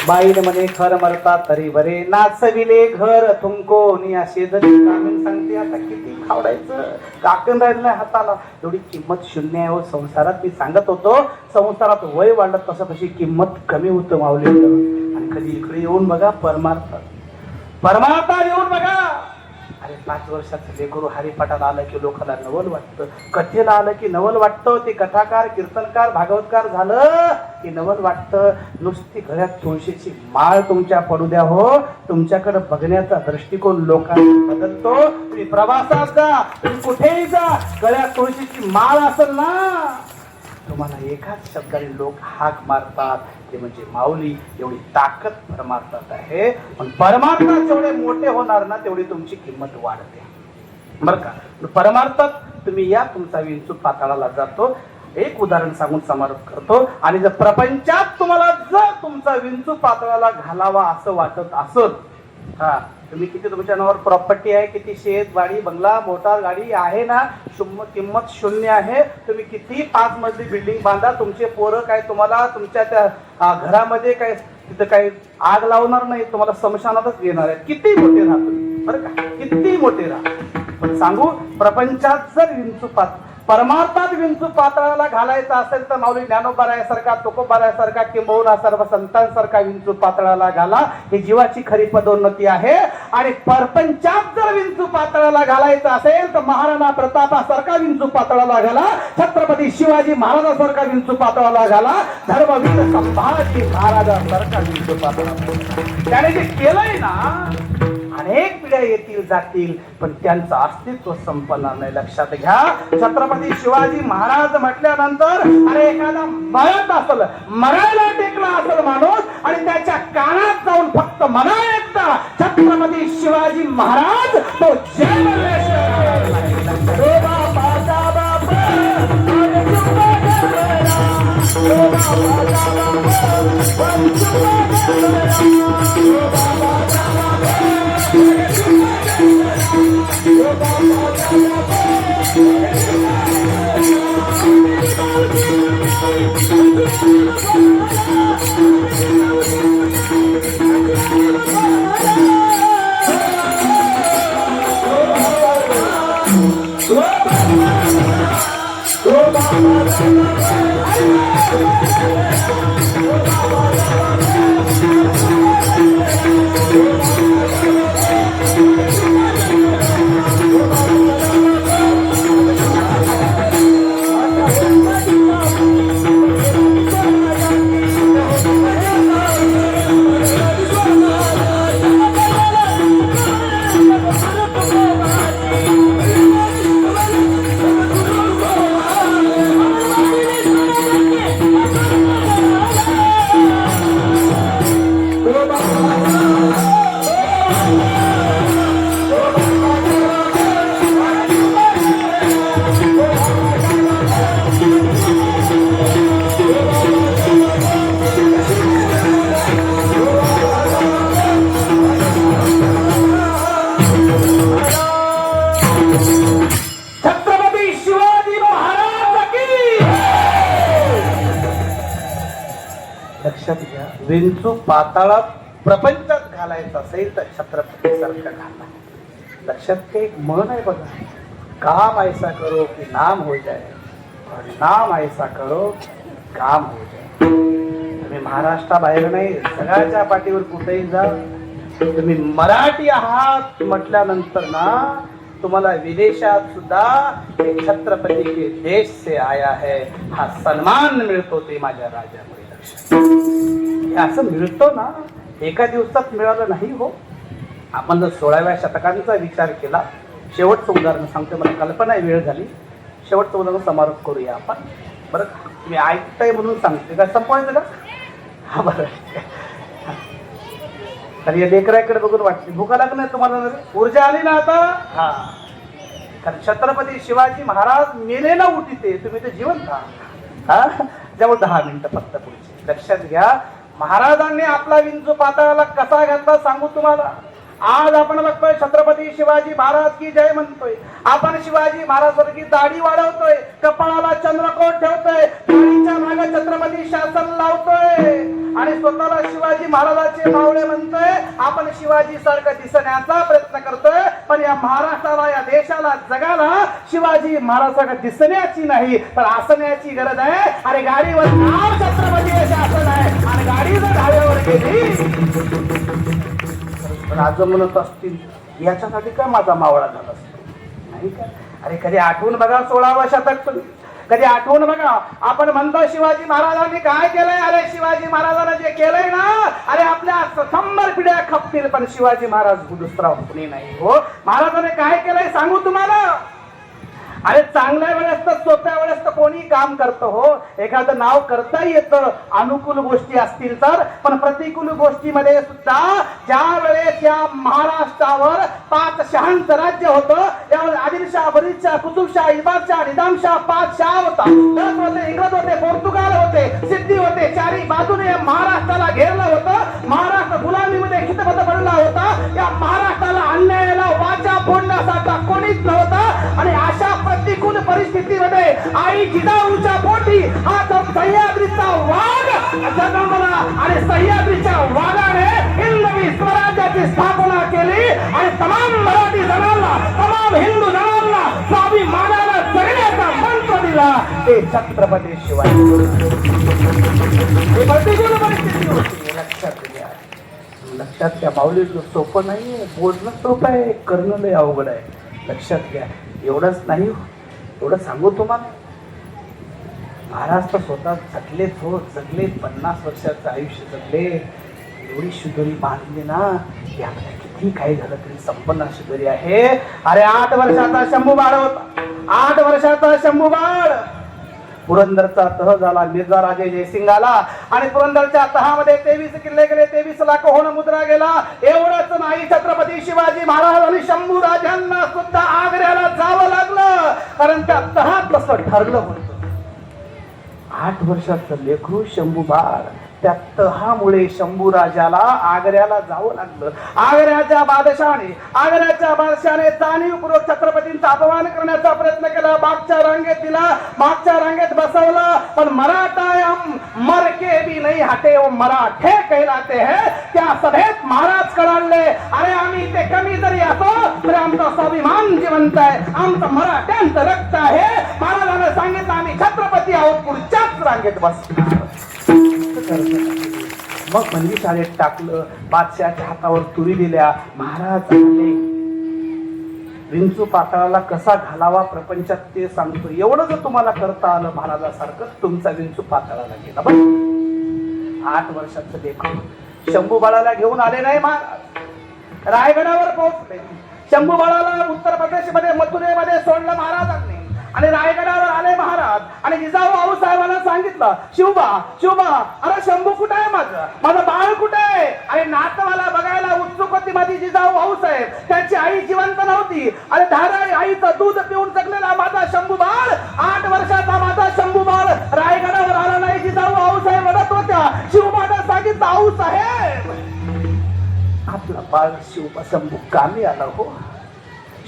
बाईन म्हणे खर मरता तरी बरे नाचविले घर तुमको नि असे जरी कामीन सांगते. आता किती खावडायचं काकण राहिलं नाही हाताला. एवढी किंमत शून्य आहे हो संसारात. मी सांगत होतो संसारात वय वाढत तसं तशी किंमत कमी होतं माऊली. आणि कधी इकडे येऊन बघा परमार्थात येऊन बघा. अरे 5 वर्षाचं लेकरू हरिपाठाला आलं की लोकांना नवल वाटतं. कथेला आलं की नवल वाटतं. ते कथाकार कीर्तनकार भागवतकार झालं की नवल वाटतं. नुसती गळ्यात तुळशीची माळ तुमच्या पडू द्या हो. तुमच्याकडे बघण्याचा दृष्टिकोन लोकांना बदलतो. तुम्ही प्रवासात जा, तुम्ही कुठेही जा, गळ्यात तुळशीची माळ असेल ना, तुम्हाला एकाच शब्दाने लोक हाक मारतात. ते म्हणजे माऊली. एवढी ताकद परमार्थात आहे. पण परमार्थात जेवढे मोठे होणार ना तेवढी तुमची किंमत वाढते बरं का. परमार्थात तुम्ही या. तुमचा विंचू पाताळाला जातो. एक उदाहरण सांगून समारोप करतो. आणि जर प्रपंचात तुम्हाला जर तुमचा विंचू पाताळाला घालावा असं वाटत असत, हा तुम्ही किती तुमच्या नावावर प्रॉपर्टी आहे, किती शेत वाडी बंगला मोटार गाडी आहे ना, किंमत शून्य आहे. तुम्ही किती 5 मजली बिल्डिंग बांधा, तुमचे पोरं काय तुम्हाला तुमच्या त्या घरामध्ये काय तिथं काही आग लावणार नाही. तुम्हाला स्मशानातच घेणार आहे. किती मोठे राहा तुम्ही बरं का, किती मोठे राहा. पण सांगू प्रपंचात जर विंचू परमार्थात विंचू पातळाला घालायचा असेल तर माऊली ज्ञानोबारायासारखा, तुकोबारायासारखा, किंबहुना सर्व संतांसारखा विंचू पातळाला घाला. ही जीवाची खरी पदोन्नती आहे. आणि परपंचात जर विंचू पातळाला घालायचा असेल तर महाराणा प्रतापासारखा विंचू पातळाला घाला, छत्रपती शिवाजी महाराजासारखा विंचू पातळाला घाला, धर्मवीर संभाजी महाराजासारखा विंचू पातळाला. त्याने जे केलंय ना, अनेक पिढ्या येतील जातील पण त्यांचं अस्तित्व संपणार नाही. लक्षात घ्या. छत्रपती शिवाजी महाराज म्हटल्यानंतर अरे एखादा मरत असल, मरायला टेकला असल माणूस आणि त्याच्या कानात जाऊन फक्त म्हणा एकदा छत्रपती शिवाजी महाराज, तो जय विंचू पाताळात प्रपंचात घालायचा असेल तर छत्रपती सारखं घाला. लक्षात ते एक म्हण आहे बघा, काम ऐसा करो की नाम हो जाए और नाम ऐसा करो की काम हो जाए. तुम्ही महाराष्ट्राबाहेर नाही, जगाच्या पाठीवर कुठेही जा, तुम्ही मराठी आहात म्हटल्यानंतर ना तुम्हाला विदेशात सुद्धा छत्रपती के देश से आया है हा सन्मान मिळतो. ते माझ्या राजामुळे. असं मिळतो ना, एका दिवसात मिळालं नाही हो. आपण जर 16व्या शतकांचा विचार केला, शेवटचं उदाहरण सांगतो, मला कल्पना आहे, वेळ झाली, शेवटचं उदाहरण समारोप करूया आपण. बरं, तुम्ही ऐकताय म्हणून सांगते का, संपवायचं का? हा बरं. तर या लेकराकडे बघून वाटते भूका लागली नाही तुम्हाला, ऊर्जा आली ना आता. हा, कारण छत्रपती शिवाजी महाराज मेले ना उठीते, तुम्ही ते जिवंत आहात. हा, जवळ 10 मिनिटं फक्त पुढची. लक्षात घ्या, महाराजांनी आपला विंचू पाताळाला कसा घातला सांगू तुम्हाला. आज आपण बघतोय छत्रपती शिवाजी महाराज की जय म्हणतोय, आपण शिवाजी महाराजांची दाढी वाढवतोय, कपाळाला चंद्रकोट ठेवतोय, दाढीच्या मागे छत्रपती शासन लावतोय आणि स्वतःला शिवाजी महाराजांचे मावळे म्हणतोय. आपण शिवाजी सारखं दिसण्याचा प्रयत्न करतोय, पण या महाराष्ट्राला, या देशाला, जगाला शिवाजी महाराजांसारखं दिसण्याची नाही तर असण्याची गरज आहे. अरे गाडीवर नाव छत्रपती शासन आहे आणि गाडी जर ढाब्यावर गेली राज म्हणत असतील, याच्यासाठी का माझा मावळा झाला असतो नाही का? अरे कधी आठवून बघा 16व्या शतक, कधी आठवून बघा. आपण म्हणतो शिवाजी महाराजांनी काय केलंय. अरे शिवाजी महाराजांनी जे केलंय ना, अरे आपल्या 100 पिढ्या खपतील पण शिवाजी महाराज दुसरा कुणी नाही हो. महाराजांनी काय केलंय सांगू तुम्हाला. अरे चांगल्या वेळेस तर, सोप्या वेळेस तर कोणी काम करतं हो. एखादं नाव करता येतं अनुकूल गोष्टी असतील तर, पण प्रतिकूल गोष्टीमध्ये सुद्धा ज्या वेळेस या महाराष्ट्रावर 5 शहांचं राज्य होतं, त्यावेळेस आदिलशाह, बरीदशाह, कुतुबशाह, इबादशाह, निजामशाह 5 शाह होता. डच होते, इंग्रज होते, पोर्तुगाल होते, सिद्धी होते, चारी बाजूने महाराष्ट्राला घेरलं होतं. महाराष्ट्र गुलामीमध्ये खितबद्ध पडला होता. या महाराष्ट्राला अन्यायाला वाचा फोडण्यासारखा कोणीच नव्हता. आणि अशा प्रतिकूल परिस्थितीमध्ये आई जिजाऊच्या पोटी हा तो सह्याद्रीचा वाघ जन्मला आणि सह्याद्रीच्या वाघाने हिंदवी स्वराज्याची स्थापना केली आणि तमाम मराठी जनांना, तमाम हिंदू जनांना स्वाभिमानानं जगण्याचा मंत्र जिंकला ते छत्रपती शिवाजी. हे प्रतिकूल परिस्थिती होती, लक्षात घ्या. लक्षात घ्या, माऊलीचं सोपं नाहीये, बोलणं सोपं आहे, करणं लय अवघड आहे. लक्षात घ्या. एवढंच नाही, एवढं सांगू तुम्हाला, महाराज तर स्वतः जगले 50 वर्षाचं आयुष्य जगले. एवढी शुद्धरी बांधली ना की आपल्या किती काही झालं तरी संपन्न शुद्धरी आहे. अरे 8 वर्षाचा शंभू बाळ होता, 8 वर्षाचा शंभू बाळ. पुरंदरचा तह झाला, मिर्झा राजे जयसिंग आला आणि पुरंदरच्या तहामध्ये 23 किल्ले गेले, 23 लाख होण मुद्रा गेला. एवढंच नाही, छत्रपती शिवाजी महाराज आणि शंभू राजांना सुद्धा आग्र्याला जावं लागलं, कारण त्या तहात तसं ठरलं होतं. 8 वर्षाचं लेकरू शंभू बाळ, त्या तहामुळे शंभू राजाला आग्र्याला जावं लागलं. आग्र्याच्या बादशाने जाणीवपूर्वक छत्रपतींचा अपमान करण्याचा प्रयत्न केला. मागच्या रांगेत दिला, मागच्या रांगेत बसवलं, पण मराठा हम मर के भी नहीं हटे, वो मराठे कहलाते हैं. त्या सभेत महाराज कळाले, अरे आम्ही ते कमी जरी असो तरी आमचा स्वाभिमान जिवंत आहे, आमचं मराठ्यांचं रक्त आहे. महाराजांना सांगितलं आम्ही छत्रपती आहोत, पुढच्याच रांगेत बसणार. मग मंदिर शाळेत टाकलं, बादशाच्या हातावर तुरी दिल्या. महाराज आले, विंचू पाताळाला कसा घालावा प्रपंचात ते सांगतो. एवढं जर तुम्हाला करता आलं महाराजासारखं, तुमचा विंचू पाताळाला गेला. बघ, 8 वर्षाचं लेकरू शंभू बाळाला घेऊन आले नाही महाराज, रायगडावर पोहोचले. शंभू बाळाला उत्तर प्रदेशमध्ये मथुरेमध्ये सोडलं महाराजांनी आणि रायगडावर आले महाराज. आणि जिजाऊ आऊसाहेबांना सांगितलं, शिवबा, अरे शंभू कुठे आहे, माझं बाळ कुठे आहे? अरे नातवाला बघायला उत्सुक होती माझी जिजाऊ आऊसाहेब. त्याची आई जिवंत नव्हती. अरे धाराई आईचं दूध पिऊन जगलेला माझा शंभू बाळ, 8 वर्षाचा माझा शंभू बाळ रायगडावर आला नाही. जिजाऊ आऊसाहेब रडत होत्या. शिवबाला सांगितलं, आऊसाहेब आपला बाळ शिवबा शंभू कामी आला हो,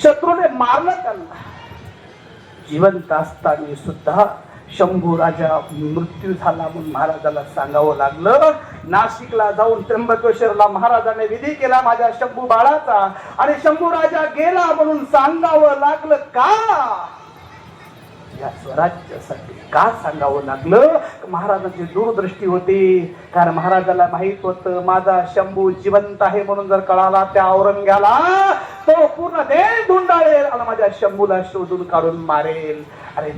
शत्रूने मारलं त्यांना. जिवंत असताना सुद्धा शंभू राजा मृत्यू झाला म्हणून महाराजाला सांगावं लागलं. नाशिकला जाऊन त्र्यंबकेश्वरला महाराजाने विधी केला माझ्या शंभू बाळाचा, आणि शंभू राजा गेला म्हणून सांगावं लागलं. का? या स्वराज्यासाठी का सांगावं लागलं? महाराजांची दूरदृष्टी होती. कारण महाराजाला माहित होतं माझा शंभू जिवंत आहे म्हणून जर कळाला त्या औरंग्याला, तो पूर्ण देश धुंडाळेल आणि माझ्या शंभूला शोधून काढून मारेल. अरे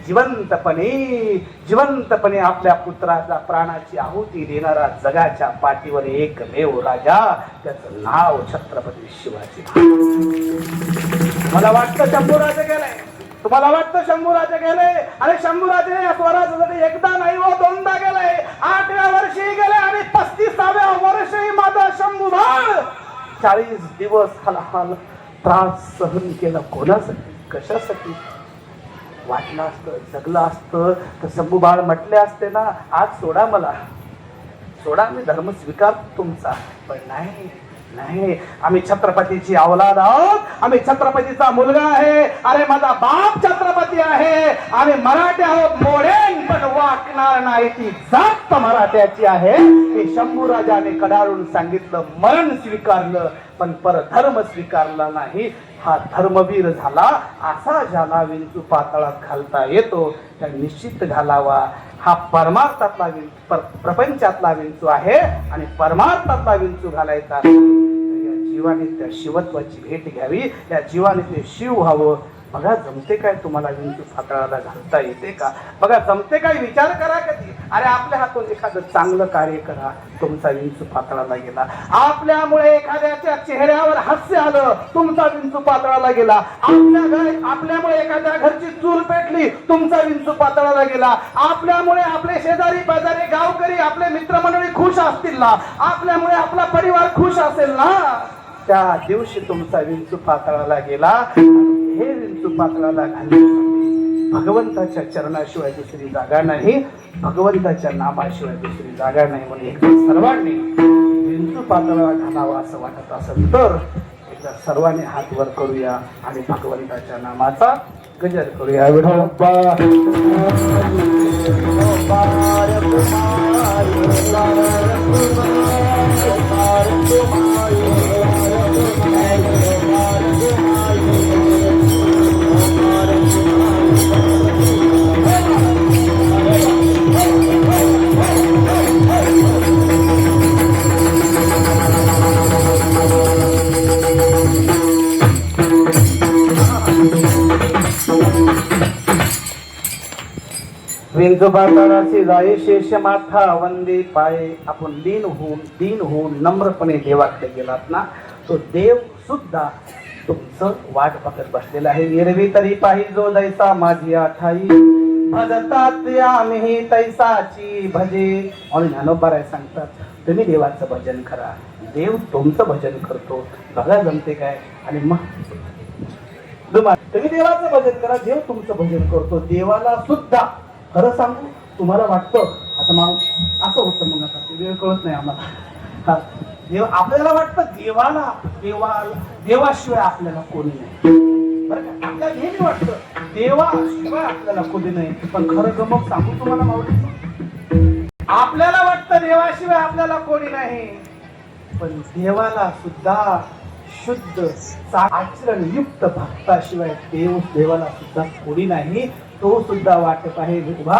जिवंतपणे आपल्या पुत्राचा प्राणाची आहुती देणारा जगाच्या पाठीवर एकमेव राजा, त्याचं नाव छत्रपती शिवाजी. मला वाटतं शंभूराजे गेले, तुम्हाला वाटतं शंभूराजे गेले? अरे शंभूराजे या स्वराज्यासाठी एकदा नाही हो, 2दा गेले. 8व्या वर्षी गेले आणि 35व्या वर्षी माझा शंभू बाळ 40 दिवस हाल त्रास सहन केला. कोणासाठी, कशासाठी? वाटलं असतं, जगलं असतं तर शंभू बाळ म्हटले असते ना, आज सोडा, मला सोडा, मी धर्म स्वीकार तुमचा. पण नाही, आम्ही छत्रपतीची औलाद आहोत, आम्ही छत्रपतीचा मुलगा आहे. अरे माझा बाप छत्रपती आहे. आम्ही मराठी आहोत, मोडेन पण वाकणार नाही, ती जात मराठ्याची आहे. हे शंभू राजाने कडाळून सांगितलं, मरण स्वीकारलं पण परधर्म स्वीकारला नाही. हा धर्मवीर झाला. असा ज्याला विंचू पाताळात घालता येतो त्या निश्चित घालावा. हा परमार्थातला प्रपंचातला विंचू आहे आणि परमार्थातला विंचू घालायचा. या जीवाने त्या शिवत्वाची भेट घ्यावी, या जीवाने ते शिव व्हावं. बघा जमते काय तुम्हाला विंचू पाताळाला घालता येते का? बघा जमते काय? विचार करा कधी. अरे आपल्या हातून एखादं चांगलं कार्य करा, तुमचा विंचू पाताळाला गेला. आपल्यामुळे एखाद्याच्या चेहऱ्यावर हास्य आलं, तुमचा विंचू पाताळाला गेला. आपल्यामुळे एखाद्या घरची चूल पेटली, तुमचा विंचू पाताळाला गेला. आपल्यामुळे आपले शेजारी पाजारी गावकरी आपले मित्रमंडळी खुश असतील ना, आपल्यामुळे आपला परिवार खुश असेल ना, त्या दिवशी तुमचा विंचू पाताळाला गेला. हे विंचू पाताळाला घालण्यासाठी भगवंताच्या चरणाशिवाय दुसरी जागा नाही, भगवंताच्या नामाशिवाय दुसरी जागा नाही. म्हणून एकदा सर्वांनी विंचू पाताळाला घालावा असं वाटत असेल तर एकदा सर्वांनी हात वर करूया आणि भगवंताच्या नामाचा गजर करूया. विठोबा निजोबा तळाशी जाई शेष माथा वंदे पाये. आपण दीन होऊन नम्रपणे देवाकडे गेलात ना, तो देव सुद्धा तुमचं वाट बघत बसलेला आहे. एरवी तरी पाही जो दैसा माझी आठाई, भजतात आम्ही तैसाची भजे. आणि ज्ञानोबा सांगतात, तुम्ही देवाचं भजन करा, देव तुमचं भजन करतो. बघा जमते काय. आणि मग तुम्ही देवाचं भजन करा, देव तुमचं भजन करतो. देवाला सुद्धा खरं सांगू, तुम्हाला वाटतं आता मग असं होतं, मग आता वेळ कळत नाही आम्हाला. हा, देव आपल्याला वाटतं देवाशिवाय आपल्याला कोणी नाही, बरं का. आपल्याला नेहमी वाटतं देवाशिवाय आपल्याला कोणी नाही. पण खरं गमक सांगू तुम्हाला माऊली, आपल्याला वाटतं देवाशिवाय आपल्याला कोणी नाही, पण देवाला सुद्धा शुद्ध आचरणयुक्त भक्ताशिवाय देवाला सुद्धा कोणी नाही. तो सुद्धा वाट पाहे उभा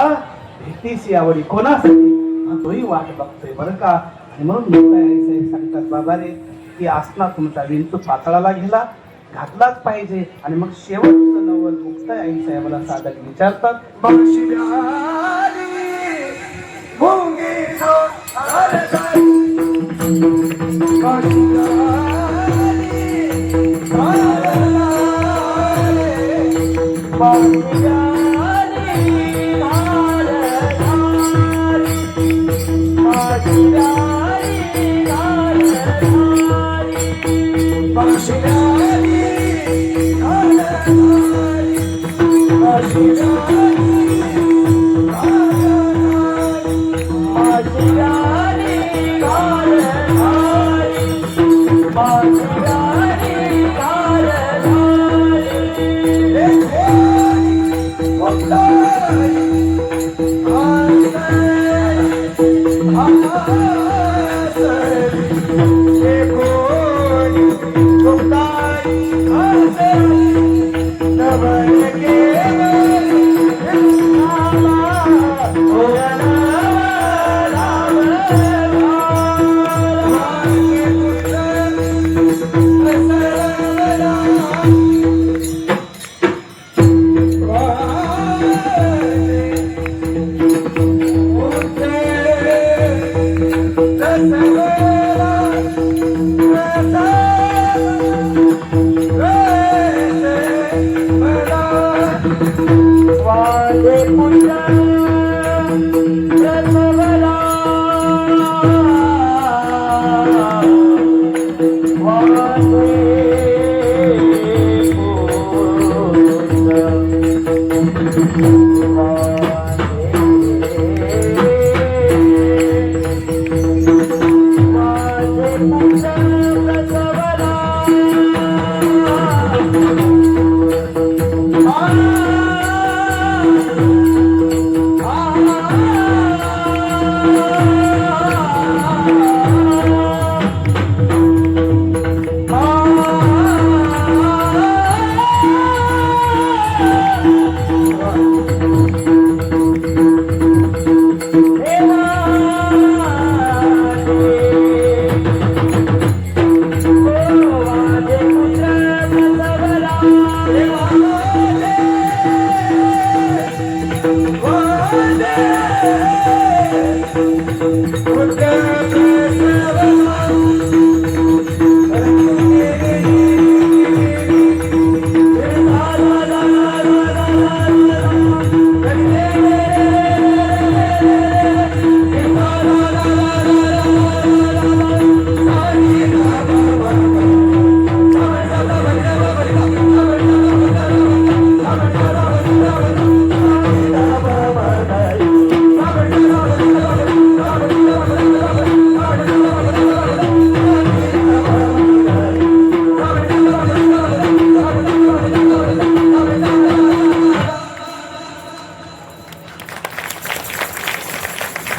भीतीची आवडी कोणासाठी, तोही वाट बघतोय बरं का. आणि म्हणून साहेब सांगतात, बाबा रे, की असना तुमचा विंचू पातळाला गेला घातलाच पाहिजे. आणि मग शेवटचं नवल मुक्ताई आई साहेबाला साधक विचारतात,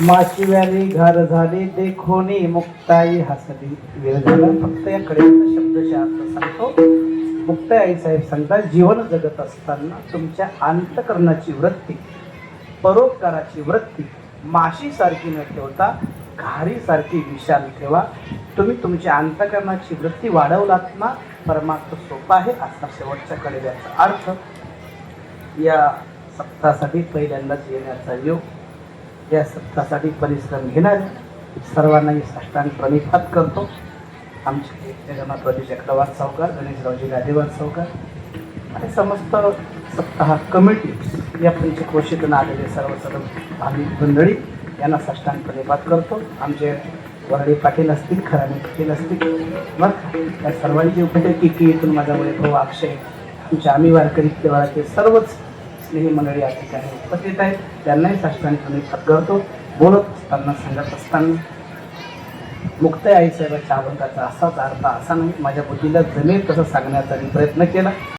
माशिव्याली घर झाली देखोनी मुक्ताई हसली. वेळ झाला, फक्त या कडेचा शब्दशः अर्थ सांगतो. मुक्ताई आई साहेब सांगतात, जीवन जगत असताना तुमच्या अंतकरणाची वृत्ती, परोपकाराची वृत्ती माशीसारखी न ठेवता घारीसारखी विशाल ठेवा. तुम्ही तुमच्या अंतकरणाची वृत्ती वाढवलात ना, परमार्थ सोपा आहे. असा शेवटच्या कडेचा अर्थ या सप्तासाठी पहिल्यांदाच येण्याचा योग, या सप्तासाठी परिश्रम घेणारे सर्वांनाही साष्टांग प्रणिपात करतो. आमचे जगन्नाथरावजी चक्रवात सावकार, गणेशरावजी गादेवार सावकार आणि समस्त सप्ताह कमिटी या पंचक्रोशीतून आलेले सर्व भाविक मंडळी यांना साष्टांग प्रणिपात करतो. आमचे वरळी पाटील असतील, खराणे पाटील असतील, मग या सर्वांची उपस्थिती की इथून माझा वैभव अक्षय, आमच्या आम्ही वारकरी देवळाचे सर्वच स्नेही मंडळी या ठिकाणी उपस्थित आहेत, त्यांनाही साष्टांग प्रणिपात करतो. बोलत असताना, सांगत असताना मुक्ताई आईसाहेबांच्या अभंगाचा असाच अर्थ असा नाही, माझ्या बुद्धीला जमेल तसं सांगण्याचा मी प्रयत्न केला.